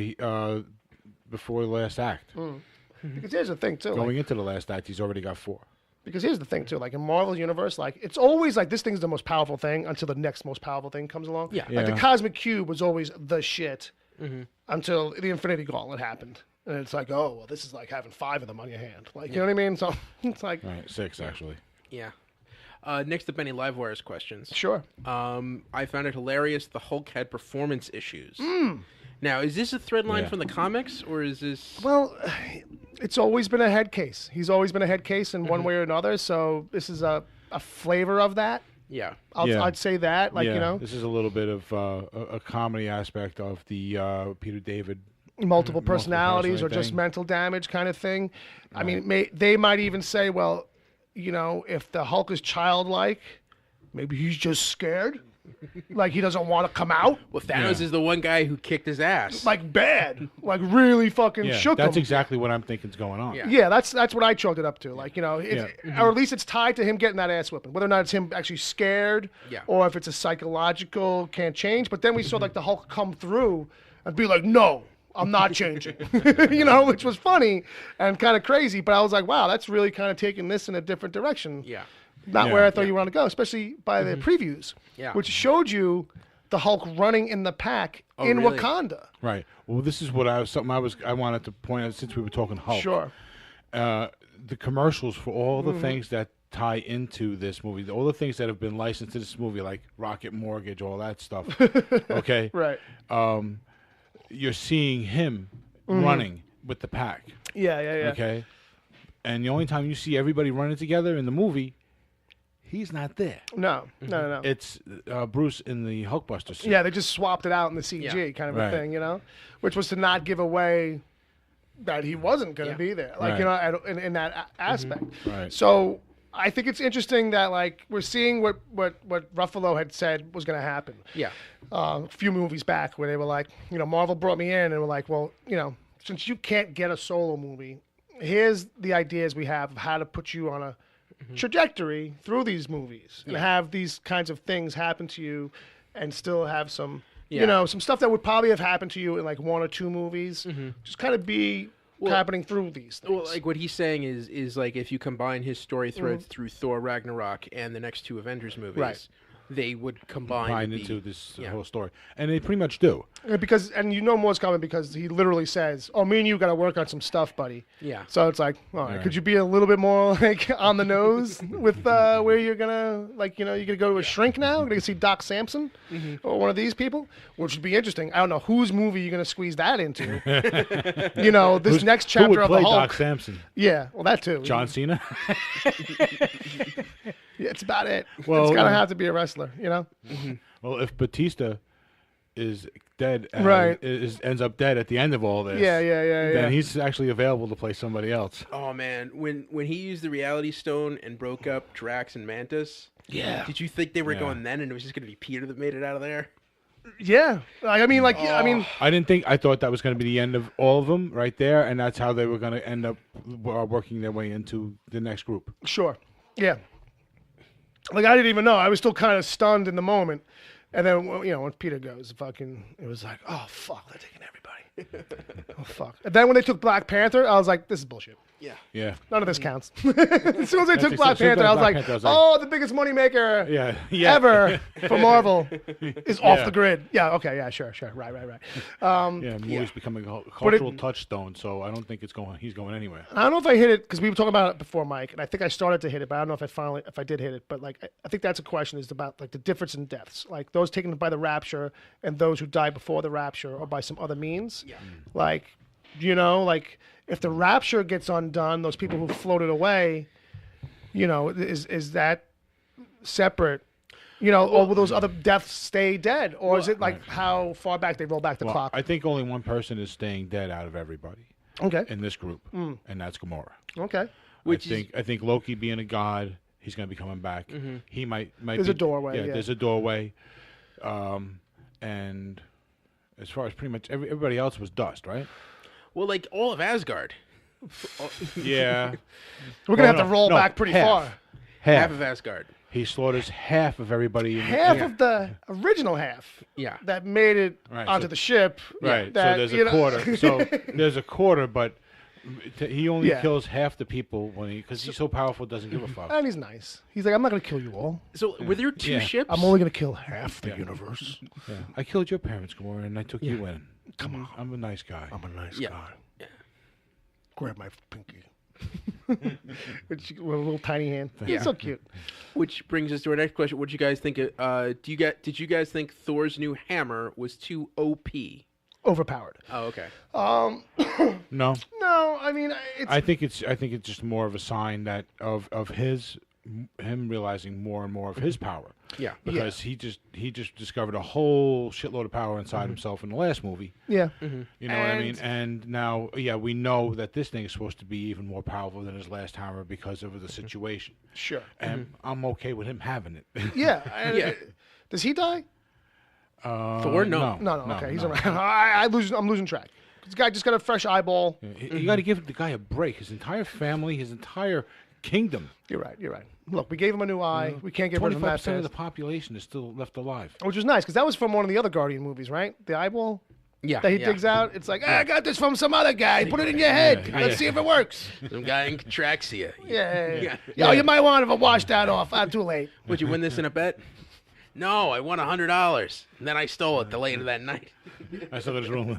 before the last act. Because here's the thing, too. Going into the last act, he's already got 4. Because here's the thing, too. Like, in Marvel's universe, like, it's always like this thing's the most powerful thing until the next most powerful thing comes along. Yeah. Like, the Cosmic Cube was always the shit until the Infinity Gauntlet happened. And it's like, oh, well, this is like having 5 of them on your hand. Like, you know what I mean? So it's like... Right, 6, actually. Yeah. Next to Benny Livewire's questions. Sure. I found it hilarious the Hulk had performance issues. Now, is this a thread line from the comics, or is this... Well, it's always been a head case. He's always been a head case in one way or another, so this is a flavor of that. Yeah. I'd say that, like, you know... This is a little bit of a comedy aspect of the Peter David... Multiple personalities or just thing. mental damage kind of thing. I mean, they might even say, well, you know, if the Hulk is childlike, maybe he's just scared. Like, he doesn't want to come out. Well, Thanos is the one guy who kicked his ass. Like, bad. Like, really fucking shook him. That's exactly what I'm thinking is going on. Yeah, that's what I chalked it up to. Like, you know, or at least it's tied to him getting that ass whipping. Whether or not it's him actually scared, or if it's a psychological can't change. But then we saw like the Hulk come through and be like, no, I'm not changing. You know, which was funny and kind of crazy. But I was like, wow, that's really kind of taking this in a different direction. Yeah. Not where I thought you wanted to go, especially by the previews, which showed you the Hulk running in the pack in really? Wakanda. Right. Well, this is what I wanted to point out since we were talking Hulk. Sure. The commercials for all the things that tie into this movie, all the things that have been licensed to this movie, like Rocket Mortgage, all that stuff. Okay. Right. You're seeing him running with the pack. Yeah. Okay. And the only time you see everybody running together in the movie, he's not there. No. It's Bruce in the Hulkbuster suit. Yeah, they just swapped it out in the CG kind of a thing, you know, which was to not give away that he wasn't going to be there, like, you know, in that aspect. Right. So I think it's interesting that, like, we're seeing what Ruffalo had said was going to happen. Yeah. A few movies back where they were like, you know, Marvel brought me in and were like, well, you know, since you can't get a solo movie, here's the ideas we have of how to put you on a trajectory through these movies and have these kinds of things happen to you and still have some, you know, some stuff that would probably have happened to you in like 1 or 2 movies, just kind of be happening through these things. Well, like what he's saying is like if you combine his story threads through Thor Ragnarok and the next 2 Avengers movies, they would combine into this whole story, and they pretty much do. Because, and you know more's coming because he literally says, "Oh, me and you got to work on some stuff, buddy." Yeah. So it's like, all right, could you be a little bit more like on the nose with where you're gonna, like, you know, you're gonna go to a shrink now, you're gonna see Doc Samson or one of these people, which would be interesting. I don't know whose movie you're gonna squeeze that into. You know, this next Who would chapter of play the Hulk. Doc Samson? Yeah, well, that too. John Cena. Yeah, it's about it. Well, it's gotta have to be a wrestler, you know. Well, if Batista is dead, Right. ends up dead at the end of all this, Yeah. then he's actually available to play somebody else. Oh man, when he used the Reality Stone and broke up Drax and Mantis, did you think they were going then, and it was just gonna be Peter that made it out of there? Yeah, like, I mean, like, I mean, I thought that was going to be the end of all of them right there, and that's how they were going to end up working their way into the next group. sure, yeah. Like, I didn't even know. I was still kind of stunned in the moment. And then, you know, when Peter goes, it was like, oh, fuck, they're taking everybody. Oh, fuck. And then when they took Black Panther, I was like, this is bullshit. Yeah. None of this counts. As soon as they took Black Panther, I was like, oh, the biggest moneymaker ever for Marvel is off the grid. Yeah, okay, yeah, sure. Right. Movie's becoming a cultural touchstone, so I don't think he's going anywhere. I don't know if I hit it, because we were talking about it before, Mike, and I think I started to hit it, but I don't know if I did hit it. But, like, I think that's a question, is about, like, the difference in deaths. Like, those taken by the Rapture and those who died before the Rapture or by some other means. Yeah. Like, you know, like, if the Rapture gets undone, those people who floated away, you know, is that separate? You know, or will those other deaths stay dead? Or is it like how far back they roll back the clock? I think only one person is staying dead out of everybody. Okay. In this group, and that's Gamora. Okay. I think Loki being a god, he's going to be coming back. He might. There's a doorway. Yeah, there's a doorway, and as far as pretty much everybody else was dust, right? Well, like all of Asgard. Yeah. We're going to have to roll back pretty far. Half of Asgard. He slaughters half of everybody. Half of the original half. Yeah. That made it onto the ship. Right. That, so there's a quarter. So there's a quarter, but he only kills half the people because he's so powerful, doesn't give a fuck. And he's nice. He's like, I'm not going to kill you all. So were there 2 ships? I'm only going to kill half the universe. Yeah. I killed your parents, Gamora, and I took you in. Come on. I'm a nice guy. I'm a nice guy. Yeah. Grab my pinky. With a little tiny hand. Yeah. It's so cute. Which brings us to our next question. What did you guys think? Did you guys think Thor's new hammer was too OP? Overpowered. Oh, okay. No. No, I mean, I think it's just more of a sign that of him realizing more and more of his power. Yeah. Because he just discovered a whole shitload of power inside himself in the last movie. Yeah. You know what I mean? And now, we know that this thing is supposed to be even more powerful than his last hammer because of the situation. Sure. And I'm okay with him having it. Yeah. Does he die? Thor? No. Okay, he's around. I'm losing track. This guy just got a fresh eyeball. You got to give the guy a break. His entire family, his entire kingdom. You're right. Look, we gave him a new eye. We can't get rid of him that 25% of the fast. population is still left alive. Which was nice, because that was from one of the other Guardian movies, right? The eyeball Yeah. that he digs out. It's like, I got this from some other guy. Put it in your head. Let's see if it works. Some guy in Contraxia. Yeah. Yo, you might want to wash that off. Too late. Would you win this in a bet? No, I won $100, and then I stole it the later that night. I saw this room.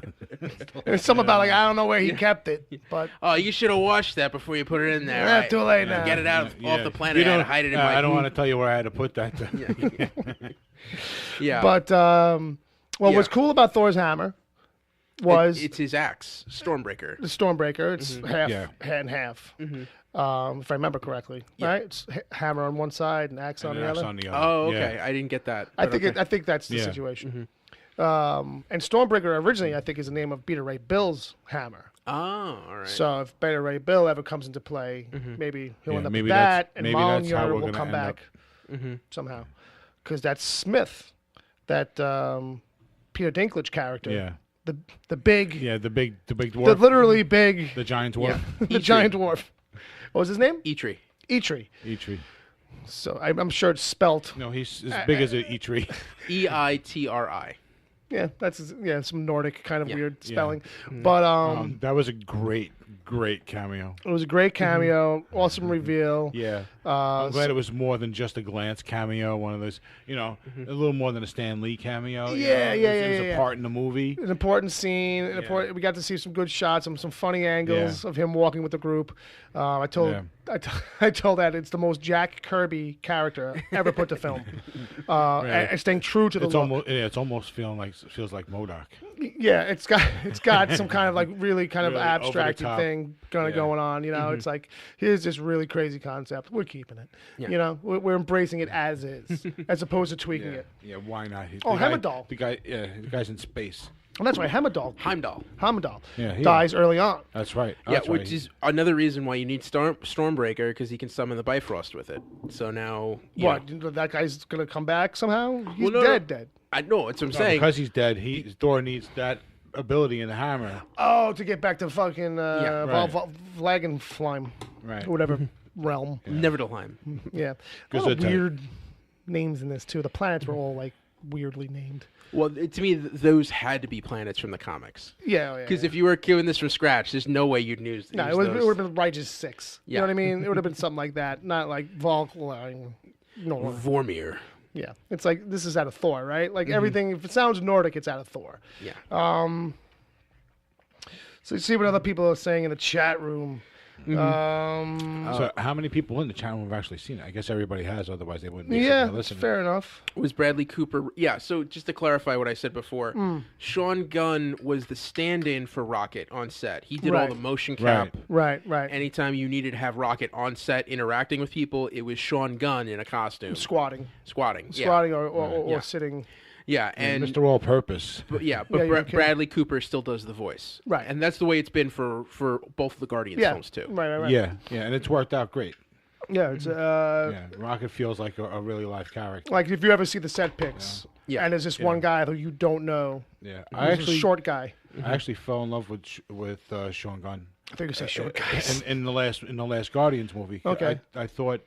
There's something about, like, I don't know where he kept it, but Oh, you should have washed that before you put it in there. too late now. Get it out off the planet. I had to hide it in my I don't poop. want to tell you where I had to put that. Yeah. But what's cool about Thor's hammer was it's his axe, Stormbreaker. the Stormbreaker. It's half Yeah. and half, if I remember correctly. Right? It's hammer on one side and axe on the other. Oh, okay. I didn't get that. I but think okay. I think that's the situation. And Stormbreaker originally, I think, is the name of Beta Ray Bill's hammer. Oh, all right. So if Beta Ray Bill ever comes into play, maybe he'll end up maybe with that, that's- and maybe that's how Mjolnir we're will gonna come end back somehow. Because that's Smith, that Peter Dinklage character. Yeah. The big, The big the dwarf. literally big, The giant dwarf. the giant dwarf. What was his name? Eitri. Eitri. Eitri. So I'm sure it's spelt. No, he's as big as an Eitri. Eitri. Yeah, that's some Nordic kind of weird spelling. Mm-hmm. But that was a great cameo. it was a great cameo, awesome reveal. Yeah, I'm glad it was more than just a glance cameo. One of those, a little more than a Stan Lee cameo. It was a part in the movie. An important scene. We got to see some good shots, some funny angles of him walking with the group. I told that it's the most Jack Kirby character ever put to film. And staying true to the look. It's almost feels like MODOK. Yeah, it's got some kind of like really kind of Really abstracted over-the-top. thing going on. It's like here's this really crazy concept. We're keeping it. Yeah. We're embracing it as is, as opposed to tweaking it. Yeah, why not? Heimdall. The guy's in space. And that's right, Heimdall dies early on. That's right. Which is another reason why you need Stormbreaker, because he can summon the Bifrost with it. So now That guy's gonna come back somehow? He's dead. I know, that's what I'm saying. Because he's dead, Thor needs that ability in the hammer. Oh, to get back to fucking Vlagenflime. Right. Whatever realm. Neverdelheim. Yeah. A lot of weird names in this too. The planets were all like weirdly named. Well, to me, those had to be planets from the comics. Yeah. Because if you were doing this from scratch, there's no way you'd use it would have been Righteous 6. Yeah. You know what I mean? It would have been something like that. Not like Volkline. Vormir. Yeah. It's like, this is out of Thor, right? Like everything, if it sounds Nordic, it's out of Thor. Yeah. So you see what other people are saying in the chat room. So how many people in the chat room have actually seen it? I guess everybody has, otherwise they wouldn't be listening. Fair enough. Was Bradley Cooper... Yeah, so just to clarify what I said before, Sean Gunn was the stand-in for Rocket on set. He did all the motion cap. Right. Anytime you needed to have Rocket on set interacting with people, it was Sean Gunn in a costume. Squatting or sitting... Yeah, and Mr. All Purpose. But Bradley Cooper still does the voice. Right. And that's the way it's been for both of the Guardians films, too. Right. Yeah, and it's worked out great. Yeah, it's Rocket feels like a really live character. Like if you ever see the set pics, and there's this one guy who you don't know. Yeah, a short guy. I actually fell in love with Sean Gunn. I think you say short guys. In the last Guardians movie. Okay. I thought.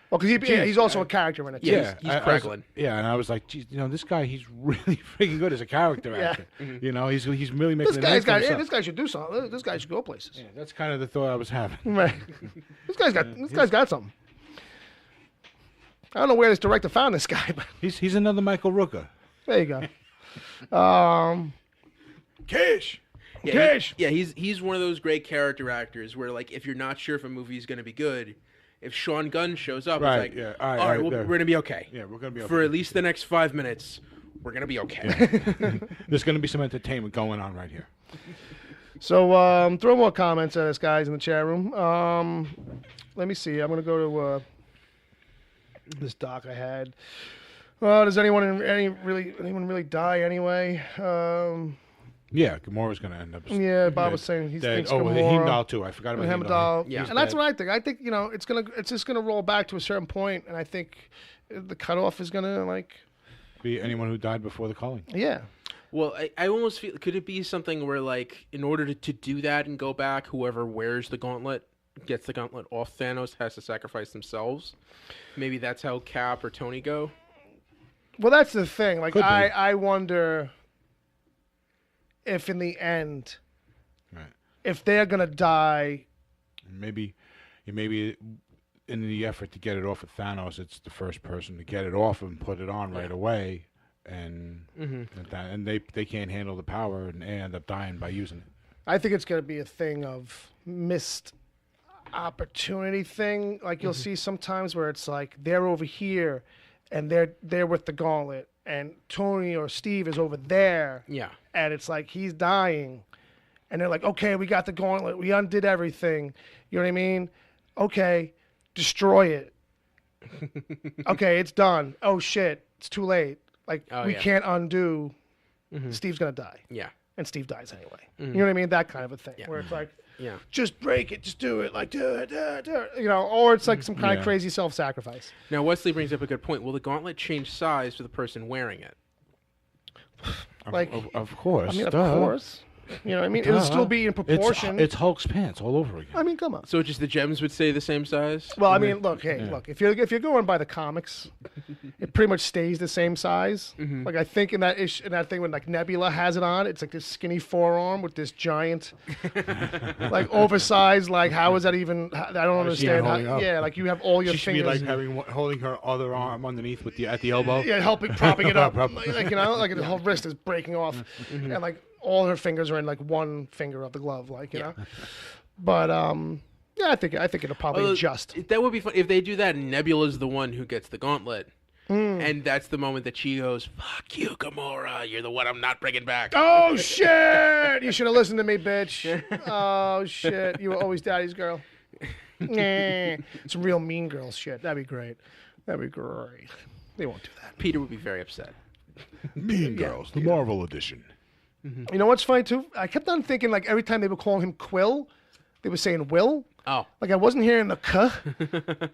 Well, because he's also a character in it. Yeah, he's crackling. And I was like, geez, this guy, he's really freaking good as a character actor. He's really making this guy should do something. This guy should go places. Yeah, that's kind of the thought I was having. Right. This guy's got something. I don't know where this director found this guy, but he's another Michael Rooker. There you go. Cash. He's one of those great character actors where, like, if you're not sure if a movie is going to be good, if Sean Gunn shows up, it's like, all right, we're going to be okay. Yeah, we're going to be okay. For at least the next 5 minutes, we're going to be okay. Yeah. There's going to be some entertainment going on right here. So throw more comments at us, guys, in the chat room. Let me see. I'm going to go to this doc I had. Does anyone really die anyway? Yeah, Gamora's going to end up. Yeah, Bob was saying he thinks Gamora. Heimdall too. I forgot about Heimdall. Yeah, and that's what I think. I think it's just gonna roll back to a certain point, and I think the cutoff is gonna be anyone who died before the calling. Yeah. Well, I almost feel, could it be something where, like, in order to do that and go back, whoever wears the gauntlet, gets the gauntlet off Thanos, has to sacrifice themselves? Maybe that's how Cap or Tony go? Well, that's the thing. Like, I wonder if in the end, if they're going to die. Maybe in the effort to get it off of Thanos, it's the first person to get it off and put it on right away. And they can't handle the power and they end up dying by using it. I think it's going to be a thing of missed opportunity thing. Like you'll see sometimes where it's like they're over here and they're with the gauntlet and Tony or Steve is over there. Yeah. And it's like he's dying. And they're like, okay, we got the gauntlet. We undid everything. You know what I mean? Okay, destroy it. Okay, it's done. Oh, shit. It's too late. Like, we can't undo. Steve's going to die. Yeah. And Steve dies anyway. You know what I mean? That kind of a thing. Yeah. Where it's like, just break it. Just do it. Like, do it. You know, or it's like some kind of crazy self-sacrifice. Now, Wesley brings up a good point. Will the gauntlet change size for the person wearing it? Of course. I mean, of course. You know what I mean? It'll still be in proportion. It's Hulk's pants all over again. I mean, come on. So just the gems would stay the same size? Well, I mean, look, look. If you're going by the comics, it pretty much stays the same size. Like I think in that thing when like Nebula has it on, it's like this skinny forearm with this giant, like oversized. Like how is that even? I don't understand. Yeah, like you have all your she should fingers. be like holding her other arm underneath at the elbow. Yeah, propping it up. Like like the whole wrist is breaking off, and like all her fingers are in like one finger of the glove, like you know. But yeah, I think it'll probably adjust. That would be fun if they do that. And Nebula's the one who gets the gauntlet, and that's the moment that she goes, "Fuck you, Gamora! You're the one I'm not bringing back." Oh shit! You should have listened to me, bitch. Oh shit! You were always daddy's girl. Nah. Some real mean girl shit. That'd be great. That'd be great. They won't do that. Peter would be very upset. Mean Girls, the Marvel edition. You know what's funny too? I kept on thinking like every time they were calling him Quill, they were saying Will. Oh. Like I wasn't hearing the K.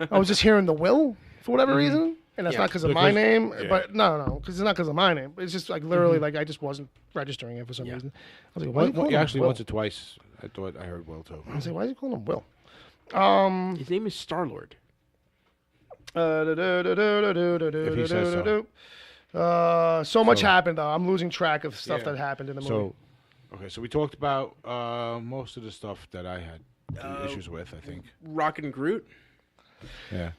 I was just hearing the Will for whatever reason. And that's not because of my name. Yeah. But no, because it's not because of my name. It's just like literally like I just wasn't registering it for some reason. I was like, why is he calling him actually Will? Once or twice I thought I heard Will too. I was like, why is he calling him Will? His name is Star-Lord. If he says so. So much happened though. I'm losing track of stuff that happened in the movie. So we talked about most of the stuff that I had issues with, I think. Rocket and Groot. Yeah.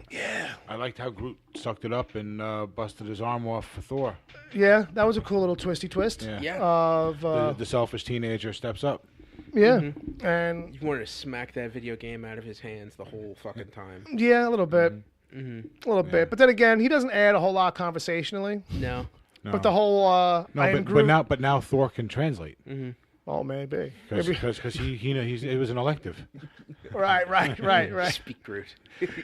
Yeah. I liked how Groot sucked it up and busted his arm off for Thor. Yeah, that was a cool little twisty twist. Yeah. Of the selfish teenager steps up. Yeah, and you wanted to smack that video game out of his hands the whole fucking time. Yeah, a little bit. A little bit. But then again, he doesn't add a whole lot conversationally. No. But the whole but now Thor can translate. Oh, maybe. Because it was an elective. Right. Speak Groot.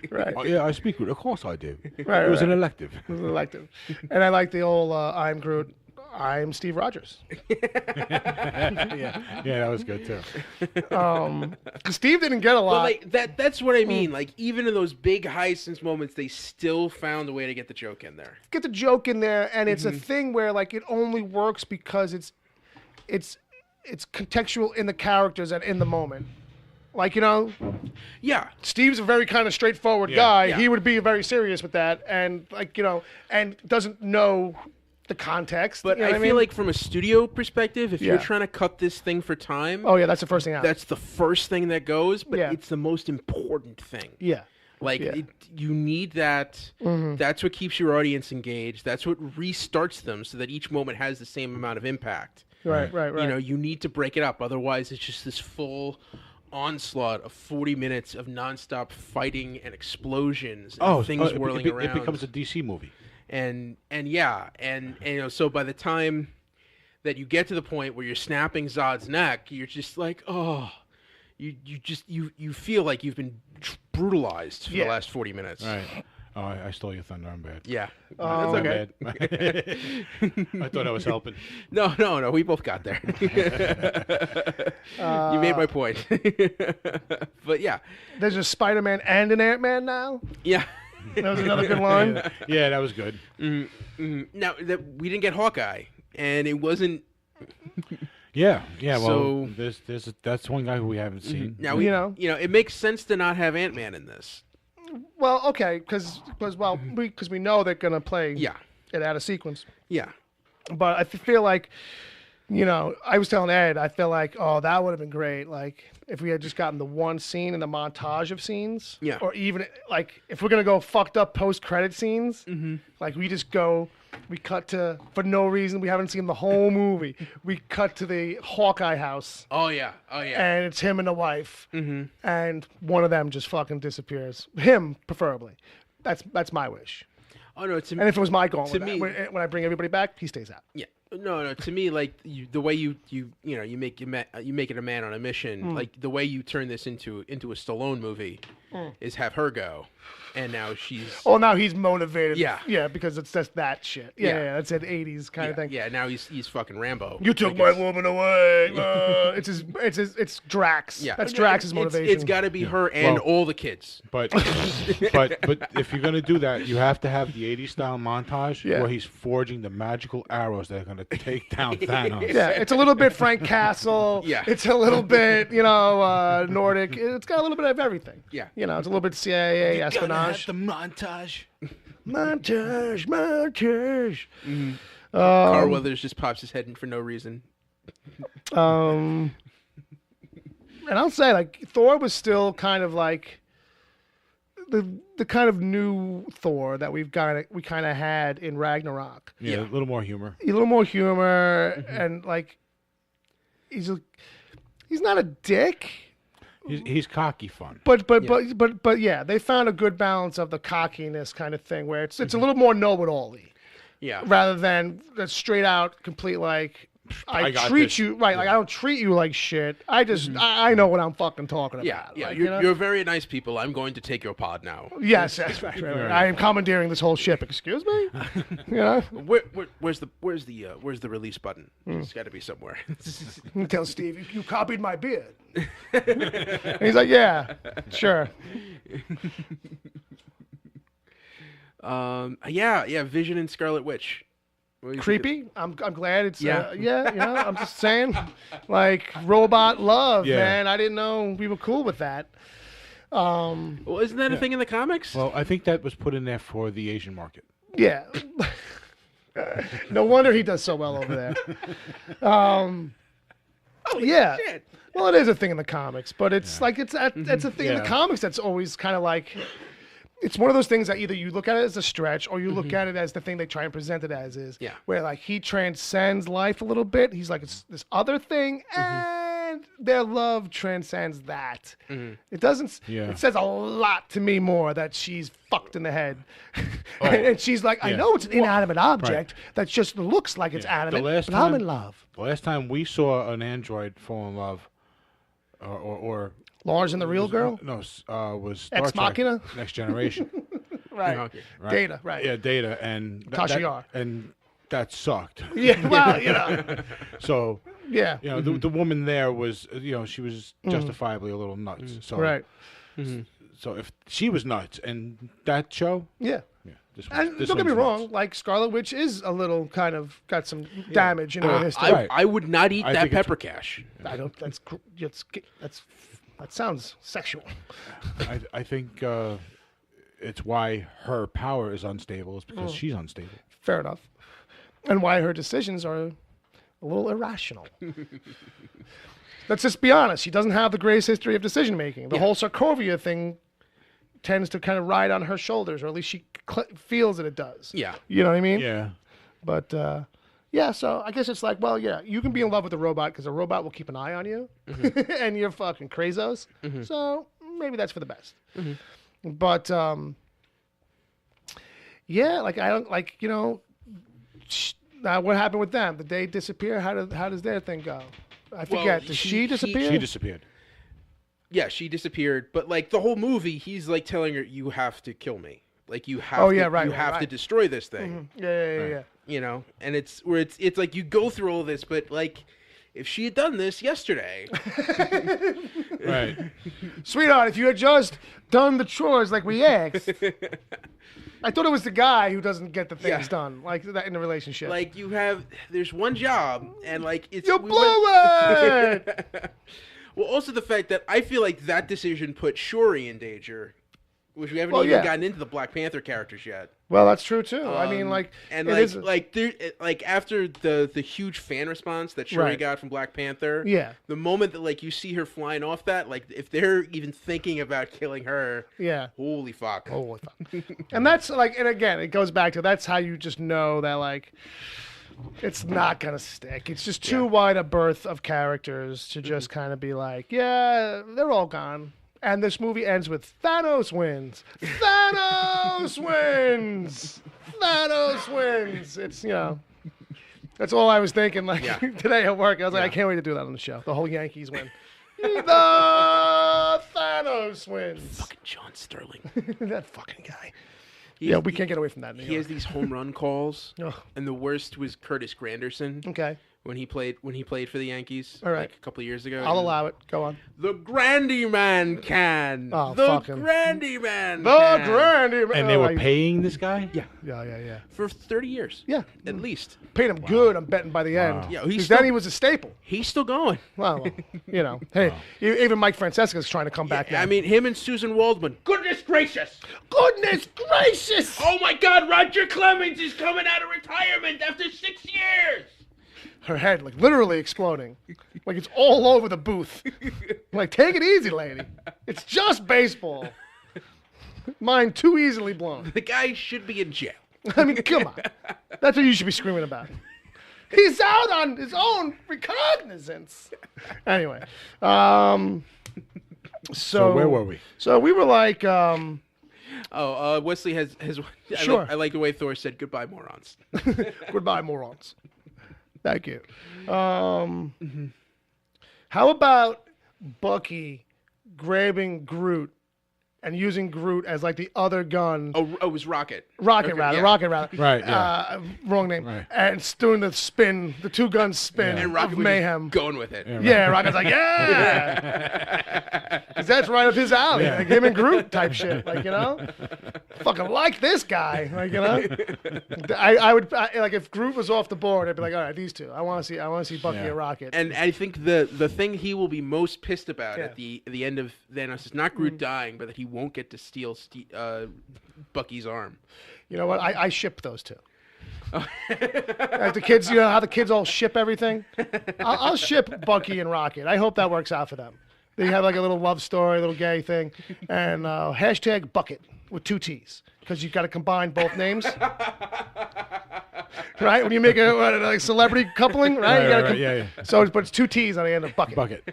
Right. Oh, yeah, I speak Groot. Of course I do. Right. It was an elective. It was an elective. And I like the old I'm Groot. I'm Steve Rogers. Yeah, that was good too. Because Steve didn't get a lot. But like that's what I mean. Like even in those big high-sense moments, they still found a way to get the joke in there. Get the joke in there, and it's a thing where like it only works because it's contextual in the characters and in the moment. Like, you know, Steve's a very kind of straightforward guy. Yeah. He would be very serious with that, and like, you know, and doesn't know the context. But I feel like from a studio perspective, if you're trying to cut this thing for time, that's the first thing out. That's the first thing that goes, but it's the most important thing. Yeah. Like you need that. That's what keeps your audience engaged. That's what restarts them so that each moment has the same amount of impact. Right. You know, you need to break it up. Otherwise, it's just this full onslaught of 40 minutes of nonstop fighting and explosions and things whirling around. It becomes a DC movie. And you know, so by the time that you get to the point where you're snapping Zod's neck, you're just like, oh, you feel like you've been brutalized for the last 40 minutes. Right. Oh, I stole your thunder. I'm bad. Yeah. That's okay. I thought I was helping. No. We both got there. You made my point. But yeah. There's a Spider-Man and an Ant-Man now? Yeah. That was another good line. Yeah, that was good. Now, we didn't get Hawkeye, and it wasn't... Yeah. Well, that's one guy who we haven't seen. Now, you know, it makes sense to not have Ant-Man in this. Well, okay, because we know they're gonna play it out of sequence. Yeah, but I feel like, you know, I was telling Ed, I feel like, oh, that would have been great. Like if we had just gotten the one scene in the montage of scenes, or even like if we're gonna go fucked up post-credit scenes, like we cut to, for no reason, we haven't seen the whole movie. We cut to the Hawkeye house. Oh yeah. And it's him and the wife, and one of them just fucking disappears. Him, preferably. That's my wish. Oh no, and if it was my Gauntlet, when I bring everybody back, he stays out. Yeah. No. To me, like the way you make it a man on a mission. Like the way you turn this into a Stallone movie is have her go, and now she's. Oh, now he's motivated. Yeah, because it's just that shit. Yeah, that's an '80s kind of thing. Yeah, now he's fucking Rambo. You took my woman away. It's Drax. Yeah, that's Drax's motivation. It's got to be her and all the kids. But if you're gonna do that, you have to have the '80s style montage where he's forging the magical arrows that are going to take down Thanos. Yeah, it's a little bit Frank Castle. Yeah. It's a little bit, Nordic. It's got a little bit of everything. Yeah. It's a little bit CIA espionage. The montage. Montage. Carl Weathers just pops his head in for no reason. And I'll say, like, Thor was still kind of like the kind of new Thor that we kind of had in Ragnarok. Yeah, a little more humor. A little more humor, and like he's not a dick. He's cocky fun. But yeah, they found a good balance of the cockiness kind of thing where it's a little more know-it-all-y. Yeah. Rather than the straight out complete like I treat this. you right, like I don't treat you like shit. I just I know what I'm fucking talking about. Yeah, yeah. Like, You're very nice people. I'm going to take your pod now. Yes, right. I am commandeering this whole ship. Excuse me. Where's the release button? It's got to be somewhere. Tell Steve you copied my beard. And he's like, yeah, sure. Yeah. Vision and Scarlet Witch. Creepy. I'm glad it's I'm just saying, like robot love, man. I didn't know we were cool with that. Well, isn't that a thing in the comics? Well, I think that was put in there for the Asian market. Yeah. No wonder he does so well over there. Yeah. Shit. Well, it is a thing in the comics, but it's like it's a thing in the comics that's always kind of like. It's one of those things that either you look at it as a stretch or you look at it as the thing they try and present it as is. Yeah. Where like he transcends life a little bit. He's like it's this other thing, and their love transcends that. It doesn't. Yeah. It says a lot to me more that she's fucked in the head, and she's like, I know it's an inanimate object that just looks like it's animate, but I'm in love. The last time we saw an android fall in love, or Lars and the real girl? No, was Star Ex Trek, Machina? Next Generation. Right. Okay. Right? Data, right. Yeah, Data, and Tasha Yar. and that sucked. Yeah, well, So yeah. the woman there was, she was justifiably a little nuts. So Right. So if she was nuts, and that show, Yeah. this And this don't get me one's wrong, nuts. like Scarlet Witch is a little kind of got some damage in her history. Right. I would not eat I that think it's- pepper cash. I don't. That sounds sexual. I think it's why her power is unstable is because she's unstable. Fair enough. And why her decisions are a little irrational. Let's just be honest. She doesn't have the greatest history of decision making. The whole Sokovia thing tends to kind of ride on her shoulders, or at least she feels that it does. Yeah. You know what I mean? Yeah. But yeah, so I guess it's like, well, yeah, you can be in love with a robot because a robot will keep an eye on you, and you're fucking crazos. So maybe that's for the best. But yeah, like I don't like now what happened with them? Did they disappear? How does their thing go? I forget. Did she disappear? She disappeared. Yeah, she disappeared. But like the whole movie, he's like telling her, "You have to kill me. Like you have. You have to destroy this thing." Yeah. And it's where it's like you go through all this, but like if she had done this yesterday, Right. Sweetheart, if you had just done the chores like we asked. I thought it was the guy who doesn't get the things done, like that in the relationship. like there's one job, and like it's you blew it. Well, also the fact that I feel like that decision put Shuri in danger, which we haven't even gotten into the Black Panther characters yet. Well, that's true too. I mean, like, and like after the huge fan response that Shuri got from Black Panther, the moment that like you see her flying off that, like if they're even thinking about killing her, holy fuck. And that's like, and again, it goes back to that's how you just know that like it's not gonna stick. It's just too wide a berth of characters to just kind of be like, yeah, they're all gone. And this movie ends with Thanos wins. Thanos wins. Thanos wins. It's, that's all I was thinking like today at work. I was like, I can't wait to do that on the show. The whole Yankees win. The Thanos wins. Fucking John Sterling. That fucking guy. Yeah, we can't get away from that. He has these home run calls, and the worst was Curtis Granderson. Okay. when he played for the Yankees. All right. Like a couple of years ago. I'll allow it. Go on. The Grandy Man can. Oh, the fuck him. Grandy Man. The can. Grandy Man. And they were paying this guy? Yeah. Yeah. For 30 years. Yeah. At least. Paid him good, I'm betting, by the end. Yeah, Because then he was a staple. He's still going. Well, hey, even Mike Francesca's trying to come back now. I mean, him and Susan Waldman. Goodness gracious. Goodness gracious! Oh my God, Roger Clemens is coming out of retirement after 6 years. Her head, like, literally exploding. Like, it's all over the booth. Like, take it easy, lady. It's just baseball. Mine too easily blown. The guy should be in jail. I mean, come on. That's what you should be screaming about. He's out on his own recognizance. Anyway. So where were we? So we were like... Wesley has Sure. I like the way Thor said goodbye, morons. Goodbye, morons. Thank you. How about Bucky grabbing Groot and using Groot as like the other gun? Oh, it was Rocket. Rocket, Okay, rather. yeah. Rocket, rather. Right, yeah. Wrong name. Right. And doing the spin, the two-gun spin And of Rocket was mayhem. going with it. Yeah, Rocket's like, yeah! 'Cause that's right up his alley. Like him and Groot type shit. Like, fucking like this guy. Like, I would, like, if Groot was off the board, I'd be like, all right, these two. I want to see Bucky and Rocket. And I think the thing he will be most pissed about at the end of Thanos is not Mm. Groot dying, but that he won't get to steal Bucky's arm. You know what? I ship those two. Like the kids, how the kids all ship everything? I'll ship Bucky and Rocket. I hope that works out for them. They have like a little love story, a little gay thing. And hashtag Bucket with 2 T's. Because you've got to combine both names. Right? When you make a like celebrity coupling, right? You gotta yeah. So, but it's 2 T's on the end of Bucket. Bucket.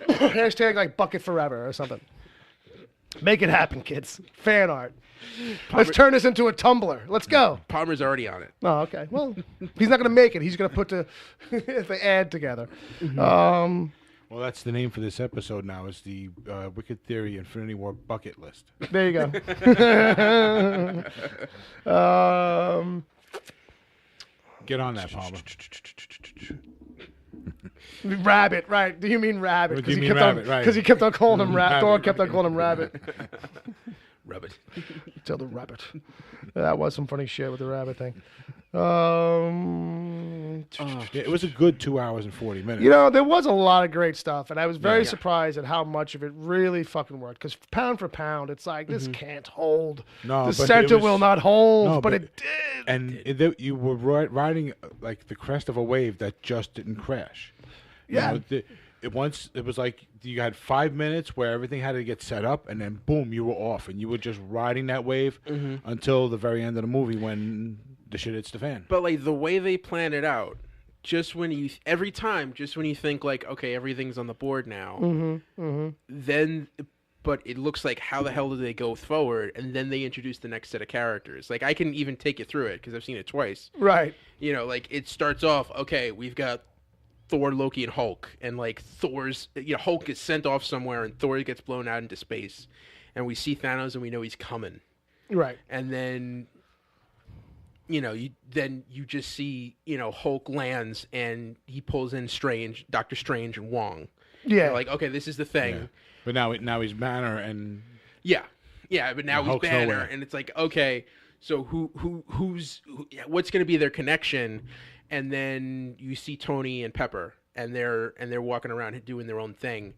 Hashtag like Bucket Forever or something. Make it happen, kids. Fan art. Let's turn this into a Tumblr. Let's go. Palmer's already on it. Oh, okay. Well, he's not going to make it. He's going to put the ad together. Well, that's the name for this episode now. Is the Wicked Theory Infinity War bucket list. There you go. Get on that, Palmer. Rabbit, right? Do you mean Rabbit? What do you mean Rabbit, right. Because he kept on calling him Rabbit. Rabbit. Thor kept on calling him Rabbit. Rabbit. Tell the rabbit. That was some funny shit with the rabbit thing. It was a good 2 hours and 40 minutes. There was a lot of great stuff, and I was very surprised at how much of it really fucking worked. Because pound for pound, it's like, this can't hold. No, the but center it was- will not hold, No, but it did. And you were riding like the crest of a wave that just didn't crash. Yeah. It was like you had 5 minutes where everything had to get set up, and then boom, you were off, and you were just riding that wave until the very end of the movie when the shit hits the fan. But like the way they plan it out, every time you think like, okay, everything's on the board now, then, but it looks like how the hell do they go forward? And then they introduce the next set of characters. Like I can even take you through it because I've seen it twice. Right. Like it starts off, okay, we've got Thor, Loki, and Hulk, and like Hulk is sent off somewhere, and Thor gets blown out into space, and we see Thanos, and we know he's coming. Right. And then, you just see Hulk lands, and he pulls in Doctor Strange, and Wong. Yeah. You're like, okay, this is the thing. Yeah. But now he's Banner and Yeah. But now he's Hulk's Banner, nowhere. and it's like, okay, so what's going to be their connection? And then you see Tony and Pepper, and they're walking around doing their own thing,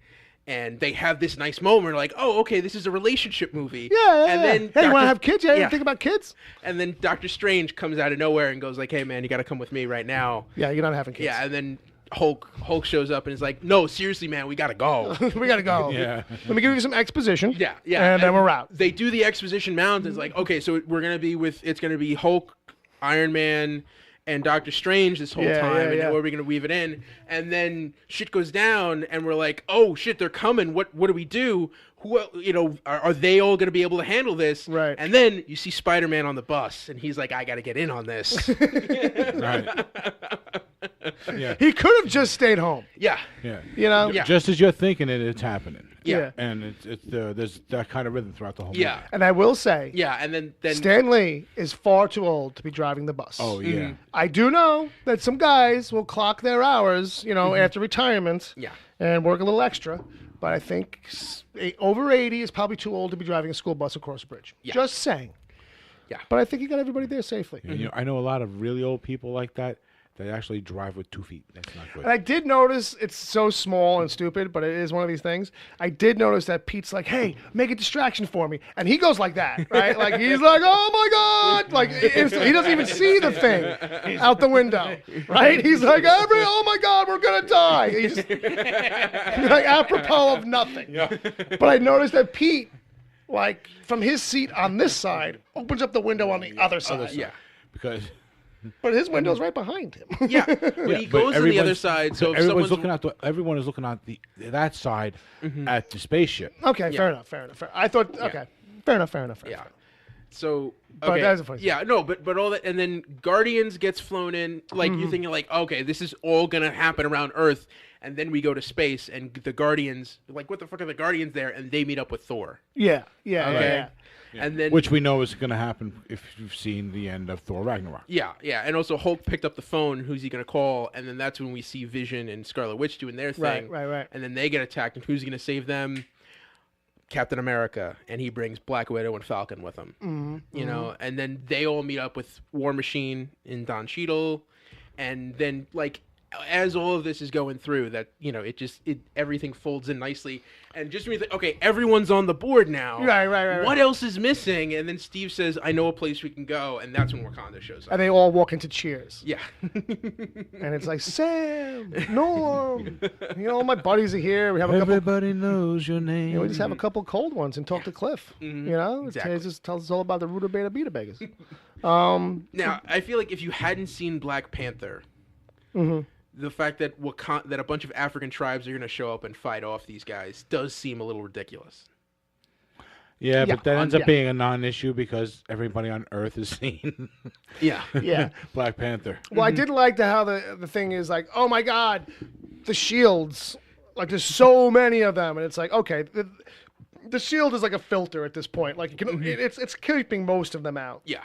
and they have this nice moment, like, oh, okay, this is a relationship movie. Yeah. And then hey, you want to have kids? Yeah, you think about kids? And then Doctor Strange comes out of nowhere and goes like, hey man, you got to come with me right now. Yeah, you're not having kids. Yeah, and then Hulk shows up and is like, no, seriously, man, we got to go. We got to go. Yeah. Let me give you some exposition. Yeah. And then we're out. They do the exposition mounds. It's like, okay, so it's going to be Hulk, Iron Man, and Doctor Strange this whole time, and where are we going to weave it in? And then shit goes down, and we're like, oh shit, they're coming. What do we do? Who are they all going to be able to handle this? Right. And then you see Spider-Man on the bus, and he's like, I got to get in on this. right. Yeah. He could have just stayed home. Yeah. Yeah. Yeah. Just as you're thinking it, it's happening. Yeah. And there's that kind of rhythm throughout the whole Yeah. movie. And I will say, Yeah, and then Stan Lee is far too old to be driving the bus. Oh, yeah. I do know that some guys will clock their hours, after retirement Yeah. and work a little extra. But I think over 80 is probably too old to be driving a school bus across a bridge. Yeah. Just saying. Yeah. But I think he got everybody there safely. And, I know a lot of really old people like that actually drive with 2 feet. That's not good. And I did notice, it's so small and stupid, but it is one of these things. I did notice that Pete's like, hey, make a distraction for me. And he goes like that, right? Like, he's like, oh my God. Like, he doesn't even see the thing out the window, right? He's like, oh my God, we're going to die. He's just, like, apropos of nothing. Yeah. But I noticed that Pete, like, from his seat on this side, opens up the window on the other side. Yeah. Because... But his window's right behind him. Yeah, but he goes to the other side. So if everyone is looking at that side at the spaceship. Okay, fair enough. I thought, okay, fair enough. Yeah. So, But okay. that is a funny Yeah, no, but all that, and then Guardians gets flown in. Like you're thinking, like, okay, this is all gonna happen around Earth, and then we go to space, and the Guardians, like, what the fuck are the Guardians there? And they meet up with Thor. Yeah. Okay. And then, Which we know is going to happen if you've seen the end of Thor Ragnarok. yeah, and also Hulk picked up the phone. Who's he gonna call? And then that's when we see Vision and Scarlet Witch doing their thing. Right. And then they get attacked, and who's gonna save them? Captain America, and he brings Black Widow and Falcon with him. You know, and then they all meet up with War Machine and Don Cheadle, and then like as all of this is going through, that everything folds in nicely, and just when you think, okay, everyone's on the board now. Right. What else is missing? And then Steve says, "I know a place we can go," and that's when Wakanda shows up. And they all walk into cheers. Yeah. And it's like, Sam, Norm, all my buddies are here. We have a couple. Everybody knows your name. We just have a couple cold ones and talk to Cliff. Exactly. It just tells us all about the Ruta Beta Beta Begas. Now, I feel like if you hadn't seen Black Panther, the fact that that a bunch of African tribes are going to show up and fight off these guys does seem a little ridiculous. Yeah, but that ends up being a non-issue because everybody on Earth has seen Yeah. Black Panther. Well, I did like how the thing is like, oh my God, the shields. Like, there's so many of them. And it's like, okay, the shield is like a filter at this point. Like, it's keeping most of them out. Yeah.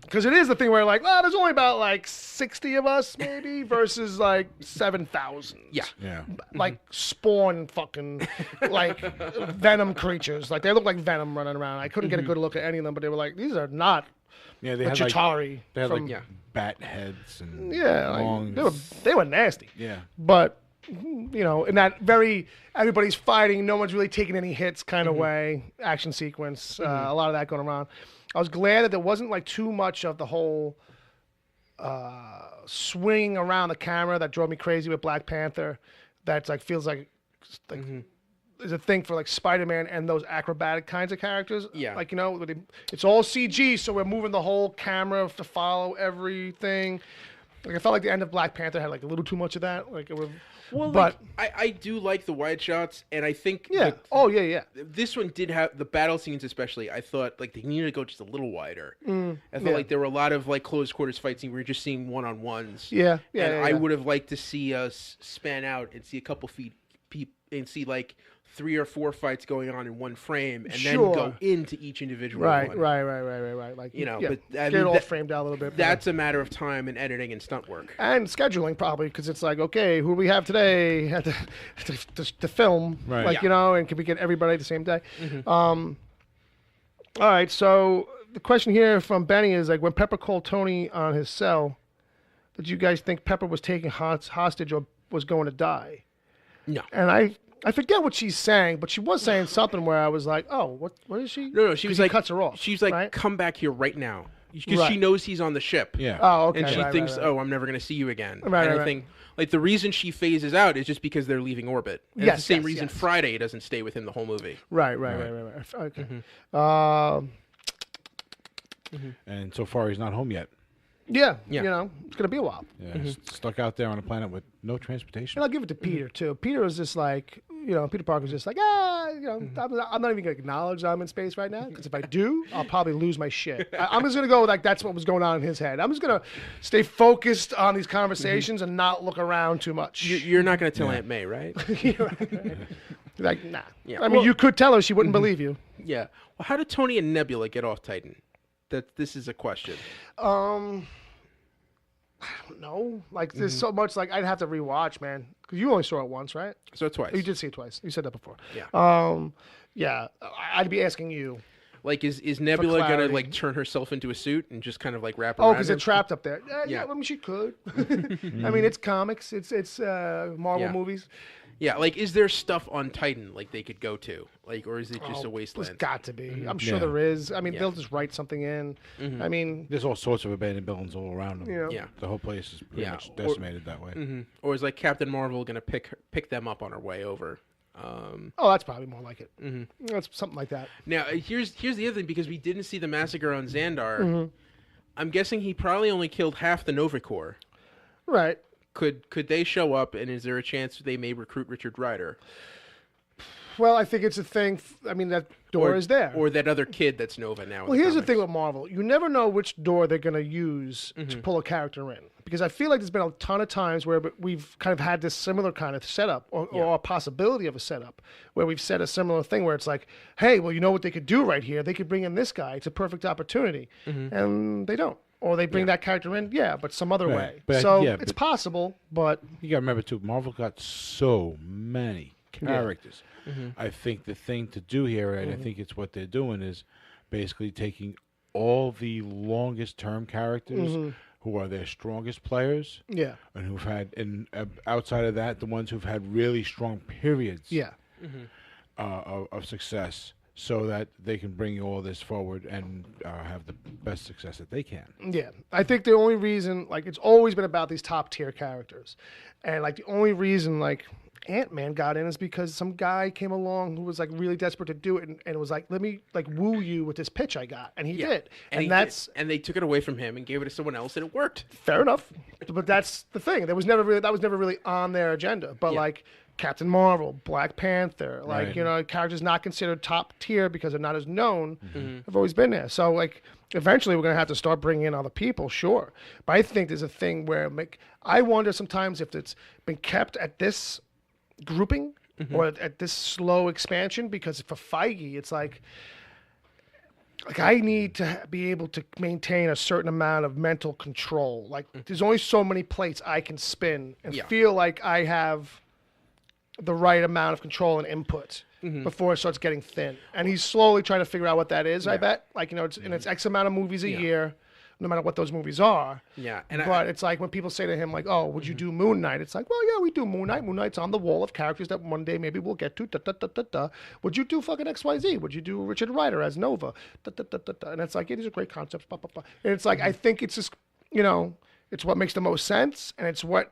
Because it is the thing where, like, well, there's only about, like, 60 of us, maybe, versus, like, 7,000. Yeah. Like, spawn fucking, like, venom creatures. Like, they look like venom running around. I couldn't get a good look at any of them, but they were like, these are not Yeah, the Chitauri. They had bat heads and long. They were nasty. Yeah. But, in that very, everybody's fighting, no one's really taking any hits kind of way, action sequence, a lot of that going around. I was glad that there wasn't like too much of the whole swinging around the camera that drove me crazy with Black Panther. That's like feels like is a thing for like Spider-Man and those acrobatic kinds of characters. Yeah, like it's all CG, so we're moving the whole camera to follow everything. Like I felt like the end of Black Panther had like a little too much of that. Like it was. Well, but I do like the wide shots, and I think this one did have the battle scenes, especially. I thought like they needed to go just a little wider. I felt like there were a lot of like close quarters fight scenes where you're just seeing one-on-ones. I would have liked to see us span out and see a couple feet and see like 3 or 4 fights going on in one frame, and then go into each individual one. Right. Like but get it all framed out a little bit. That's a matter of time and editing and stunt work and scheduling, probably, because it's like, okay, who do we have today to film? Right. Like and can we get everybody the same day? All right. So the question here from Benny is like, when Pepper called Tony on his cell, did you guys think Pepper was taken hostage or was going to die? No. And I forget what she's saying, but she was saying something where I was like, "Oh, what is she?" No, she was like, cuts her off. She's like, right? "Come back here right now," because she knows he's on the ship. Yeah. Oh, okay. And she thinks, "Oh, I'm never going to see you again." And I think, like, the reason she phases out is just because they're leaving orbit. And it's the same reason Friday doesn't stay with him the whole movie. Right. Okay. And so far, he's not home yet. Yeah. It's going to be a while. Yeah, he's stuck out there on a planet with no transportation. And I'll give it to Peter, too. Peter was just like, Peter Parker was just like, I'm not even going to acknowledge that I'm in space right now, because if I do, I'll probably lose my shit. I'm just going to go like that's what was going on in his head. I'm just going to stay focused on these conversations and not look around too much. You're not going to tell Aunt May, right? Right. Like, nah. Yeah. I mean, Well- you could tell her she wouldn't believe you. Yeah. Well, how did Tony and Nebula get off Titan? This is a question. I don't know. Like, there's so much. Like, I'd have to rewatch, man. Because you only saw it once, right? So twice. You did see it twice. You said that before. Yeah. Yeah. I'd be asking you. Like, is Nebula gonna clarity. like turn herself into a suit and just kind of like wrap Oh, around? because they're him? trapped up there. Yeah, Yeah. I mean, she could. I mean, it's comics. It's Marvel Yeah. movies. Yeah. Like, is there stuff on Titan like they could go to? Like, or is it just a There's wasteland? got to be. I'm sure Yeah. there is. I mean, Yeah. they'll just write something in. I mean, There's all sorts of abandoned buildings all around them. you know. Yeah. The whole place is pretty Yeah, much or- decimated that way. Or is like Captain Marvel gonna pick them up on her way over? Oh, that's probably more like it. That's something like that. Now, here's the other thing, because we didn't see the massacre on Xandar. I'm guessing he probably only killed half the Nova Corps. Right. Could they show up, and is there a chance they may recruit Richard Rider? Well, I think it's a thing. I mean, that door is there. Or that other kid that's Nova now. Well, here's the thing with Marvel. You never know which door they're going to use to pull a character in. Because I feel like there's been a ton of times where we've kind of had this similar kind of setup or a possibility of a setup where we've said a similar thing where it's like, hey, well, you know what they could do right here? They could bring in this guy. It's a perfect opportunity. And they don't. Or they bring that character in, but some other Right. way. But, so yeah, it's but- possible, but You got to remember too, Marvel got so many characters. I think the thing to do here, and I think it's what they're doing, is basically taking all the longest term characters who are their strongest players, yeah. and who've had, and outside of that, the ones who've had really strong periods Yeah. of success, so that they can bring all this forward and have the best success that they can. Yeah, I think the only reason, like, it's always been about these top tier characters, and like the only reason, like, AntMan got in is because some guy came along who was like really desperate to do it, and was like, "Let me like woo you with this pitch I got," and he did, and he that's did. And they took it away from him and gave it to someone else, and it worked. fair enough. But that's the thing. That was never really on their agenda. But like Captain Marvel, Black Panther, like Right. you know, characters not considered top tier because they're not as known, have always been there. So like, eventually we're gonna have to start bringing in other people, sure. But I think there's a thing where like, I wonder sometimes if it's been kept at this grouping or at this slow expansion, because for Feige, it's like I need to be able to maintain a certain amount of mental control. Like there's only so many plates I can spin and feel like I have the right amount of control and input before it starts getting thin. And he's slowly trying to figure out what that is, I bet. Like, you know, it's X amount of movies a year, no matter what those movies are. Yeah, But it's like when people say to him, like, oh, would you do Moon Knight? It's like, well, yeah, we do Moon Knight. Moon Knight's on the wall of characters that one day maybe we'll get to. Da, da, da, da, da. Would you do fucking XYZ? Would you do Richard Rider as Nova? Da, da, da, da, da. And it's like, yeah, these are great concepts. Bah, bah, bah. And it's like, I think it's just, you know, it's what makes the most sense. And it's what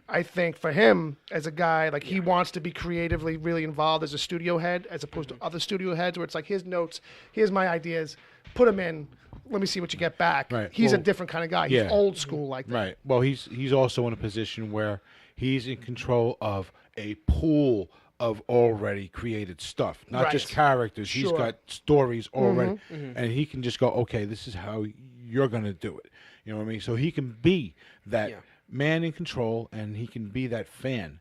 I think for him as a guy, like he wants to be creatively really involved as a studio head, as opposed to other studio heads where it's like, here's notes, here's my ideas, put them in. Let me see what you get back. Right. He's a Well, different kind of guy. He's yeah. old school like that. Right. Well, he's also in a position where he's in control of a pool of already created stuff, not just Right. characters. He's Sure. got stories already, and he can just go, okay, this is how you're going to do it. You know what I mean? So he can be that man in control, and he can be that fan,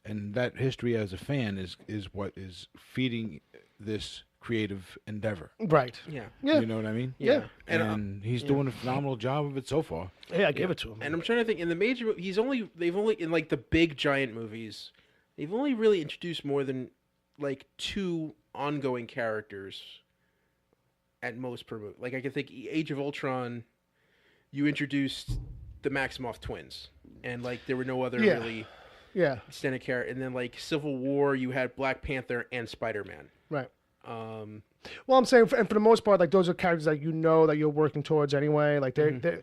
and that history as a fan is what is feeding this creative endeavor. Right. yeah. Yeah. You know what I mean? Yeah. And he's doing a phenomenal job of it so far. Yeah, I give it to him. And I'm trying to think, in the major, they've only in like the big giant movies, they've only really introduced more than like 2 ongoing characters at most per movie. Like I can think Age of Ultron, you introduced the Maximoff twins, and like there were no other really Yeah. extended character. And then like Civil War, you had Black Panther and Spider-Man. Right. Well, I'm saying, and for the most part, like those are characters that you know that you're working towards anyway. Like they're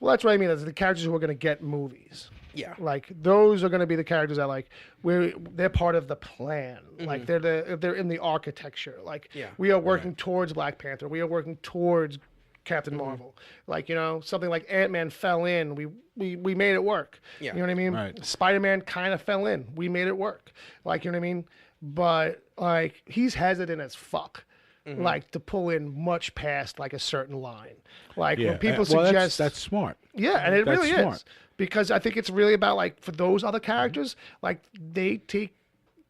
well, that's what I mean. Is the characters who are going to get movies. Yeah. Like those are going to be the characters that like they're part of the plan. Like they're in the architecture. Like we are working towards Black Panther. We are working towards Captain Marvel. Like, you know, something like Ant-Man fell in. We made it work. Yeah. You know what I mean? Right. Spider-Man kind of fell in. We made it work. Like, you know what I mean? But like he's hesitant as fuck. Like to pull in much past like a certain line. Like when people well, suggest that's smart. yeah, and it That's really smart. is. Because I think it's really about like for those other characters, like they take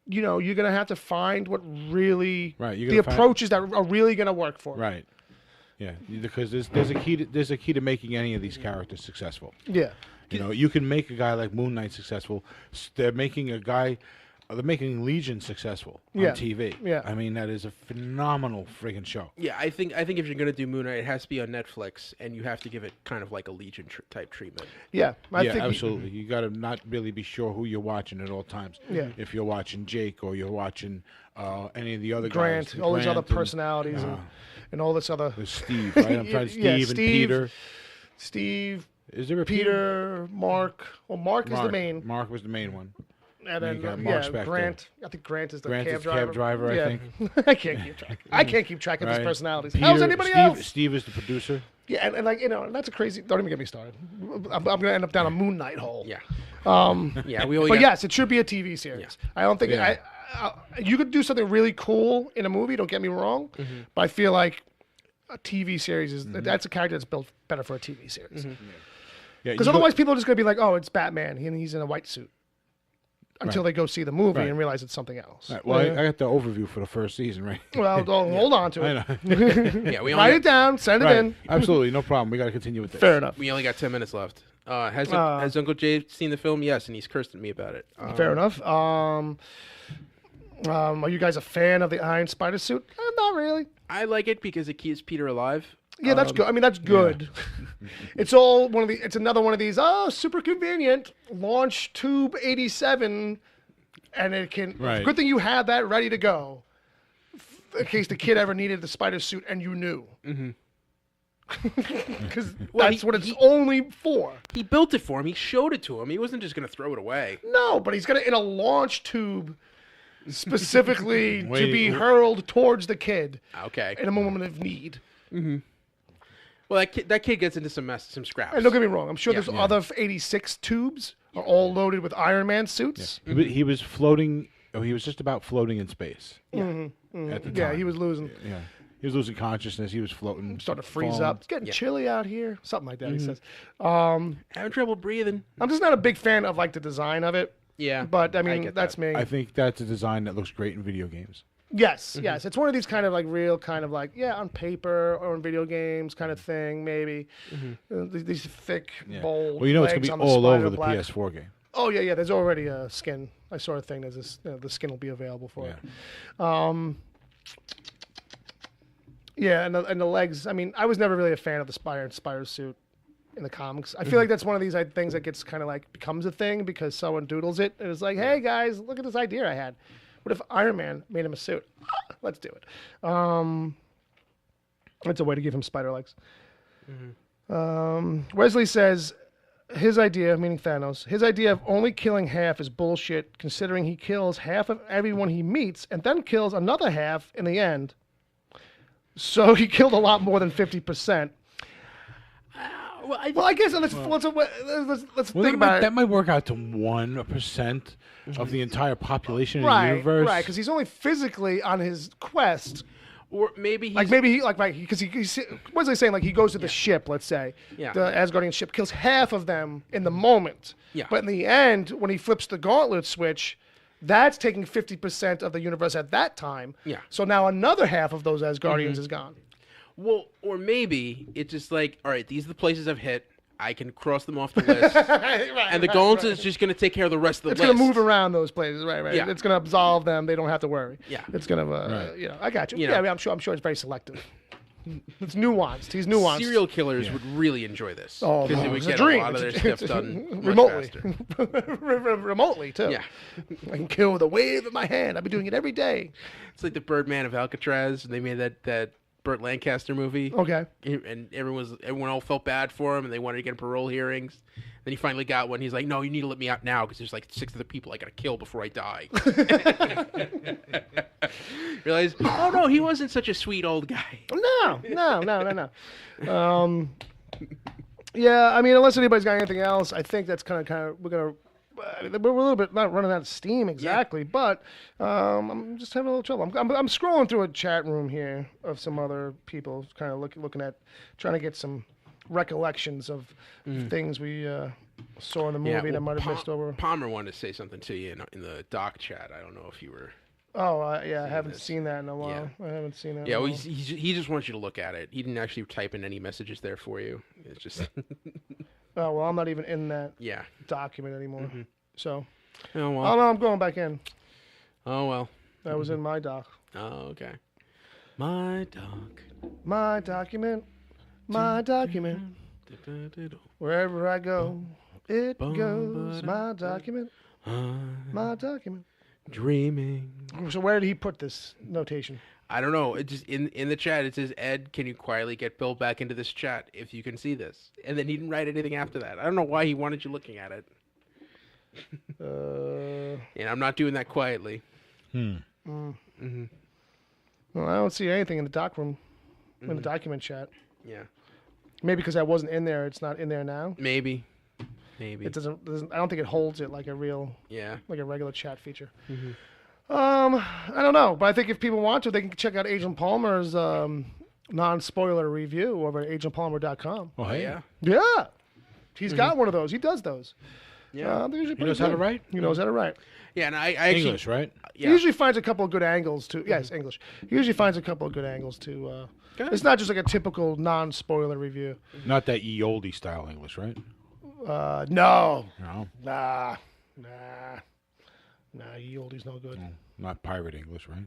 you're gonna have to find what really Right, the approaches that are really gonna work for. Right. Yeah, because there's a key to making any of these characters successful. Yeah. You can make a guy like Moon Knight successful. They're making Legion successful on TV. Yeah. I mean, that is a phenomenal friggin' show. Yeah, I think if you're gonna do Moon Knight, it has to be on Netflix, and you have to give it kind of like a Legion type treatment. Yeah. I think absolutely. You got to not really be sure who you're watching at all times. Yeah. If you're watching Jake or you're watching any of the other Grant, guys, all these other Grant and, personalities and all this other. There's Steve, right? I'm trying Steve and Peter. Steve. Is there a Peter, Mark? Well, Mark is the main. Mark was the main one. And then, you got Mark's back Grant. I think Grant is the Grant cab is driver. cab driver, I think. I can't keep track. I can't keep track of his personalities. Peter, How's anybody else? Steve is the producer. Yeah, and like and that's a crazy. Don't even get me started. I'm gonna end up down a Moon Knight hole. Yeah. Yeah. But yes, it should be a TV series. Yeah. I don't think you could do something really cool in a movie. Don't get me wrong, but I feel like a TV series is that's a character that's built better for a TV series. Because otherwise, people are just gonna be like, "Oh, it's Batman, and he's in a white suit," until they go see the movie and realize it's something else. Right. Well, I got the overview for the first season, right? Well, hold on to it. I know. Yeah, Write it down, send it in. Absolutely, no problem. We got to continue with this. Fair enough. We only got 10 minutes left. Has Uncle Jay seen the film? Yes, and he's cursed at me about it. Fair enough. Are you guys a fan of the Iron Spider suit? Not really. I like it because it keeps Peter alive. Yeah, that's good. I mean, that's good. It's all one of the. It's another one of these. Oh, super convenient. Launch tube 87, and it can. Right. Good thing you had that ready to go, in case the kid ever needed the spider suit, and you knew. Because that's what it's only for. He built it for him. He showed it to him. He wasn't just going to throw it away. No, but he's got it in a launch tube, specifically to be hurled towards the kid. Okay. In a moment of need. Well, that kid gets into some scraps. And don't get me wrong, I'm sure there's other 86 tubes are all loaded with Iron Man suits. Yeah. He was floating. Oh, he was just about floating in space. At the time. Yeah, he was losing. Yeah, he was losing consciousness. He was floating. Starting to freeze up. It's getting chilly out here. Something like that. He says. Having trouble breathing. I'm just not a big fan of like the design of it. Yeah, but I mean that's me. I think that's a design that looks great in video games. Yes, yes. It's one of these kind of like real kind of like, on paper or in video games kind of thing, maybe. These thick, bold Well, it's going to be all over the black. PS4 game. Oh, yeah. There's already a skin. I saw a thing. There's this, the skin will be available for it. Yeah, and the legs. I mean, I was never really a fan of the spider suit in the comics. I feel like that's one of these things that gets kind of like becomes a thing because someone doodles it. And it's like, hey, guys, look at this idea I had. What if Iron Man made him a suit? Let's do it. That's a way to give him spider legs. Wesley says his idea, meaning Thanos, his idea of only killing half is bullshit, considering he kills half of everyone he meets and then kills another half in the end. So he killed a lot more than 50%. Well, I guess let's think about it. That might work out to 1% of the entire population in the universe. Right, because he's only physically on his quest. Or maybe he's... because what's he saying? Like he goes to the ship, let's say, the Asgardian ship, kills half of them in the moment. Yeah. But in the end, when he flips the Gauntlet switch, that's taking 50% of the universe at that time. Yeah. So now another half of those Asgardians is gone. Well, or maybe it's just like, all right, these are the places I've hit. I can cross them off the list. And the Gauntlet is just going to take care of the rest of the list. It's going to move around those places, right? Yeah. It's going to absolve them. They don't have to worry. Yeah. It's going to, I got you. You know. I mean, I'm sure it's very selective. It's nuanced. He's nuanced. Serial killers would really enjoy this. Oh, because they would it's get a dream. lot of their stuff done remotely. much faster. Remotely, too. Yeah. I can kill with a wave of my hand. I've been doing it every day. It's like the Birdman of Alcatraz, and they made that Burt Lancaster movie. Okay. And everyone all felt bad for him, and they wanted to get parole hearings. Then he finally got one. He's like, "No, you need to let me out now because there's like 6 other people I gotta kill before I die." Realize, oh no, he wasn't such a sweet old guy. No. Yeah, I mean, unless anybody's got anything else, I think that's kind of we're a little bit not running out of steam exactly, but I'm just having a little trouble. I'm scrolling through a chat room here of some other people, kind of looking at trying to get some recollections of things we saw in the movie that might have missed over. Palmer wanted to say something to you in the doc chat. I don't know if you were. Oh, yeah, I haven't seen that in a while. Yeah. I haven't seen that. Yeah, well, he just wants you to look at it. He didn't actually type in any messages there for you. It's just. Oh, well, I'm not even in that Yeah. document anymore. So, Oh, well. oh, no, I'm going back in. Oh, well. That was in my doc. Oh, okay. My doc. My document. My document. Wherever I go, it goes. My document. My document. Dreaming. So where did he put this notation? I don't know. It just in the chat it says, Ed, can you quietly get Bill back into this chat if you can see this? And then he didn't write anything after that. I don't know why he wanted you looking at it. And I'm not doing that quietly. Well, I don't see anything in the doc room, in the document chat. Yeah. Maybe because I wasn't in there, it's not in there now. Maybe. It doesn't. I don't think it holds it like a regular chat feature. I don't know, but I think if people want to, they can check out Agent Palmer's non-spoiler review over at agentpalmer.com. Oh, hey. Yeah. Yeah, he's got one of those. He does those. Yeah. They're usually He knows pretty how to good. write? He knows how to write. Yeah, and I actually English, right? Yeah. He usually finds a couple of good angles to. Yes, English. He usually finds a couple of good angles to. It's not just like a typical non-spoiler review. Not that ye oldie style English, right? No. No. Nah. Ye oldie's no good. Not pirate English, right?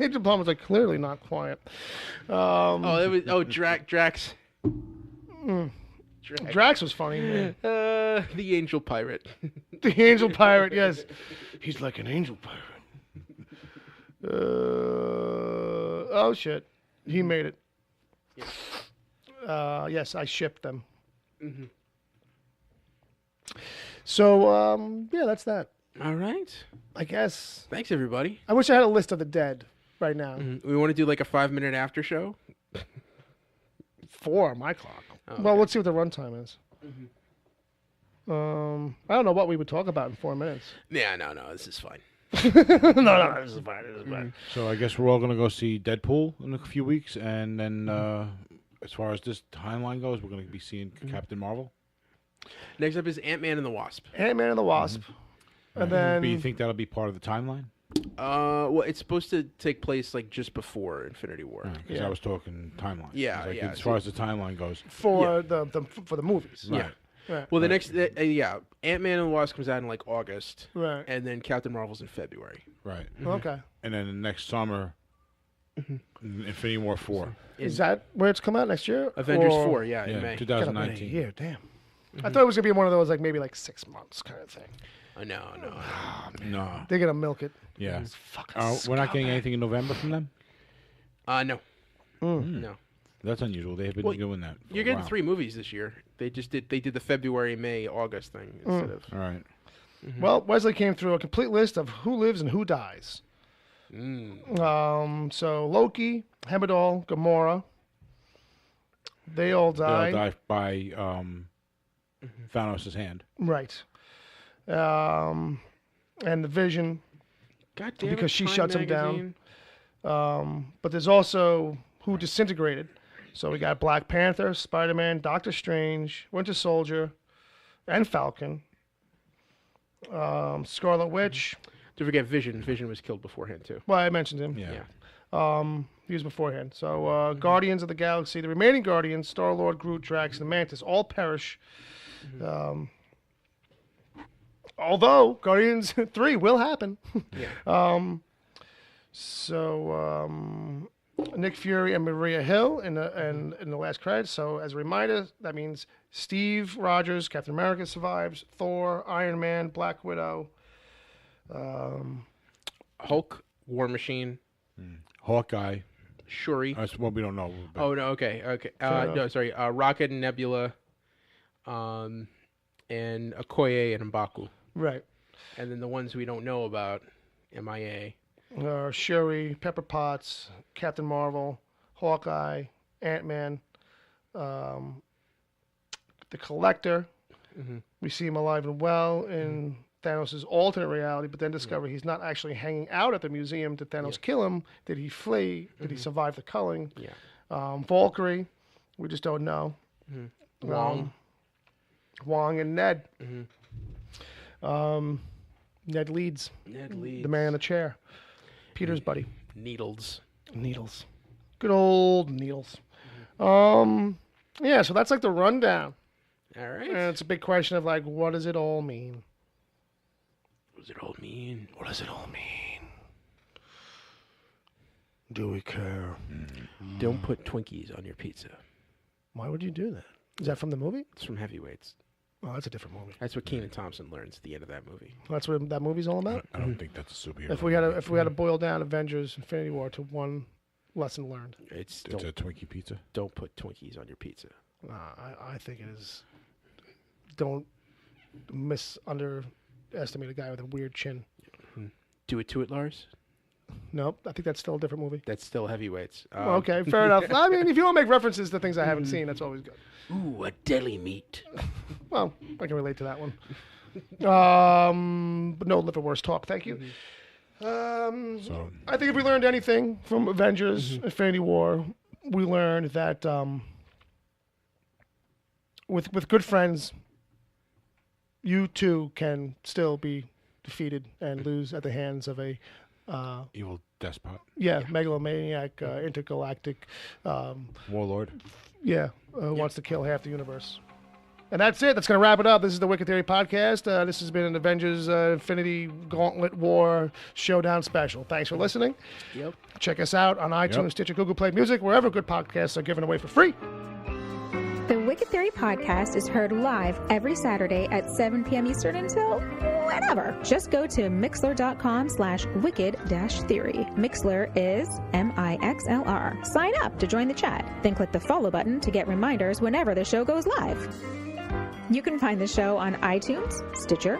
Agent Palmer's like clearly not quiet. Drax. Drax was funny. Man. The angel pirate. The angel pirate, yes. He's like an angel pirate. Oh shit. He made it. Yes, I shipped them. So, yeah, that's that. All right. I guess. Thanks, everybody. I wish I had a list of the dead right now. We want to do like a 5-minute after show. 4 on my clock. Oh, Well, let's see what the runtime is. I don't know what we would talk about in 4 minutes. Yeah, no, this is fine. no, this is fine. This is fine. So I guess we're all going to go see Deadpool in a few weeks. And then as far as this timeline goes, we're going to be seeing Captain Marvel. Next up is AntMan and the Wasp. AntMan and the Wasp. And then... Do you think that'll be part of the timeline? Well, it's supposed to take place like just before Infinity War. Because I was talking timeline. Yeah, Like, yeah. As far as the timeline goes. for the movies. Yeah. Right. Well, the next, Ant-Man and the Wasp comes out in like August, Right. and then Captain Marvel's in February. Right. Okay. And then the next summer, Infinity War 4. Is that where it's come out next year? Avengers Or- 4, yeah, in Yeah, May. Gotta wait a 2019. year, damn. I thought it was gonna be one of those like maybe like 6 months kind of thing. No. No. They're gonna milk it. Yeah. Fucking We're not getting scumbag. anything in November from them? No. Mm. No. That's unusual. They've been doing that. for You're a getting while. 3 movies this year. They did the February, May, August thing instead of. All right. Well, Wesley came through a complete list of who lives and who dies. So Loki, Heimdall, Gamora, they all died. They'll die by Thanos' hand. Right. And the Vision, God damn because it, she Time shuts him Magazine. down. But there's also who disintegrated. So we got Black Panther, Spider-Man, Doctor Strange, Winter Soldier, and Falcon. Scarlet Witch. Don't forget Vision. Vision was killed beforehand too. Well, I mentioned him. Yeah. He was beforehand. So Guardians of the Galaxy, the remaining Guardians, Star-Lord, Groot, Drax, and the Mantis all perish. Although Guardians 3 will happen. Nick Fury and Maria Hill in the last credits. So as a reminder, that means Steve Rogers, Captain America survives, Thor, Iron Man, Black Widow, Hulk, War Machine, Hawkeye. Shuri. That's what we don't know. but- Oh no, okay. No, sorry. Rocket and Nebula, and Okoye and M'Baku. right? And then the ones we don't know about, MIA. Shuri, Pepper Potts, Captain Marvel, Hawkeye, Ant-Man, the Collector. We see him alive and well in Thanos' alternate reality, but then discover he's not actually hanging out at the museum. Did Thanos kill him? Did he flee? Did he survive the culling? Yeah. Valkyrie, we just don't know. Wong. Wong and Ned. Mm-hmm. Ned Leeds. Ned Leeds. The man in the chair. Peter's buddy. Needles. Needles. Good old Needles. Yeah, so that's like the rundown. All right. And it's a big question of like, what does it all mean? What does it all mean? What does it all mean? Do we care? Don't put Twinkies on your pizza. Why would you do that? Is that from the movie? It's from Heavyweights. Oh, that's a different movie. That's what Kenan Thompson learns at the end of that movie. That's what that movie's all about. I don't think that's a superhero. If we had to boil down Avengers: Infinity War to one lesson learned, It's It's a Twinkie pizza. don't put Twinkies on your pizza. I think it is. Don't underestimate a guy with a weird chin. Do it to it, Lars. Nope, I think that's still a different movie. That's still Heavyweights. Okay, fair enough. I mean, if you want to make references to things I haven't seen, that's always good. Ooh, a deli meat. Well, I can relate to that one. But no liverwurst talk, thank you. So I think if we learned anything from Avengers: Infinity War, we learned that with good friends, you too can still be defeated and lose at the hands of a evil despot, megalomaniac, intergalactic, warlord. wants to kill half the universe. And that's it. That's going to wrap it up. This is the Wicked Theory Podcast. This has been an Avengers Infinity Gauntlet War Showdown special. Thanks for listening. Yep. Check us out on iTunes, Yep. Stitcher, Google Play Music, wherever good podcasts are given away for free. The Wicked Theory Podcast is heard live every Saturday at 7 p.m. Eastern until whenever. Just go to mixler.com/wicked-theory. Mixler is MIXLR. Sign up to join the chat. Then click the follow button to get reminders whenever the show goes live. You can find the show on iTunes, Stitcher,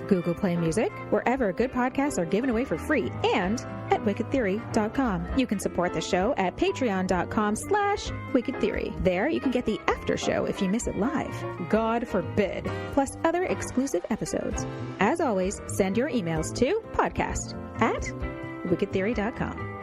Google Play Music, wherever good podcasts are given away for free, and at wickedtheory.com. You can support the show at patreon.com/wickedtheory. There you can get the after show if you miss it live. God forbid. Plus other exclusive episodes. As always, send your emails to podcast@wickedtheory.com.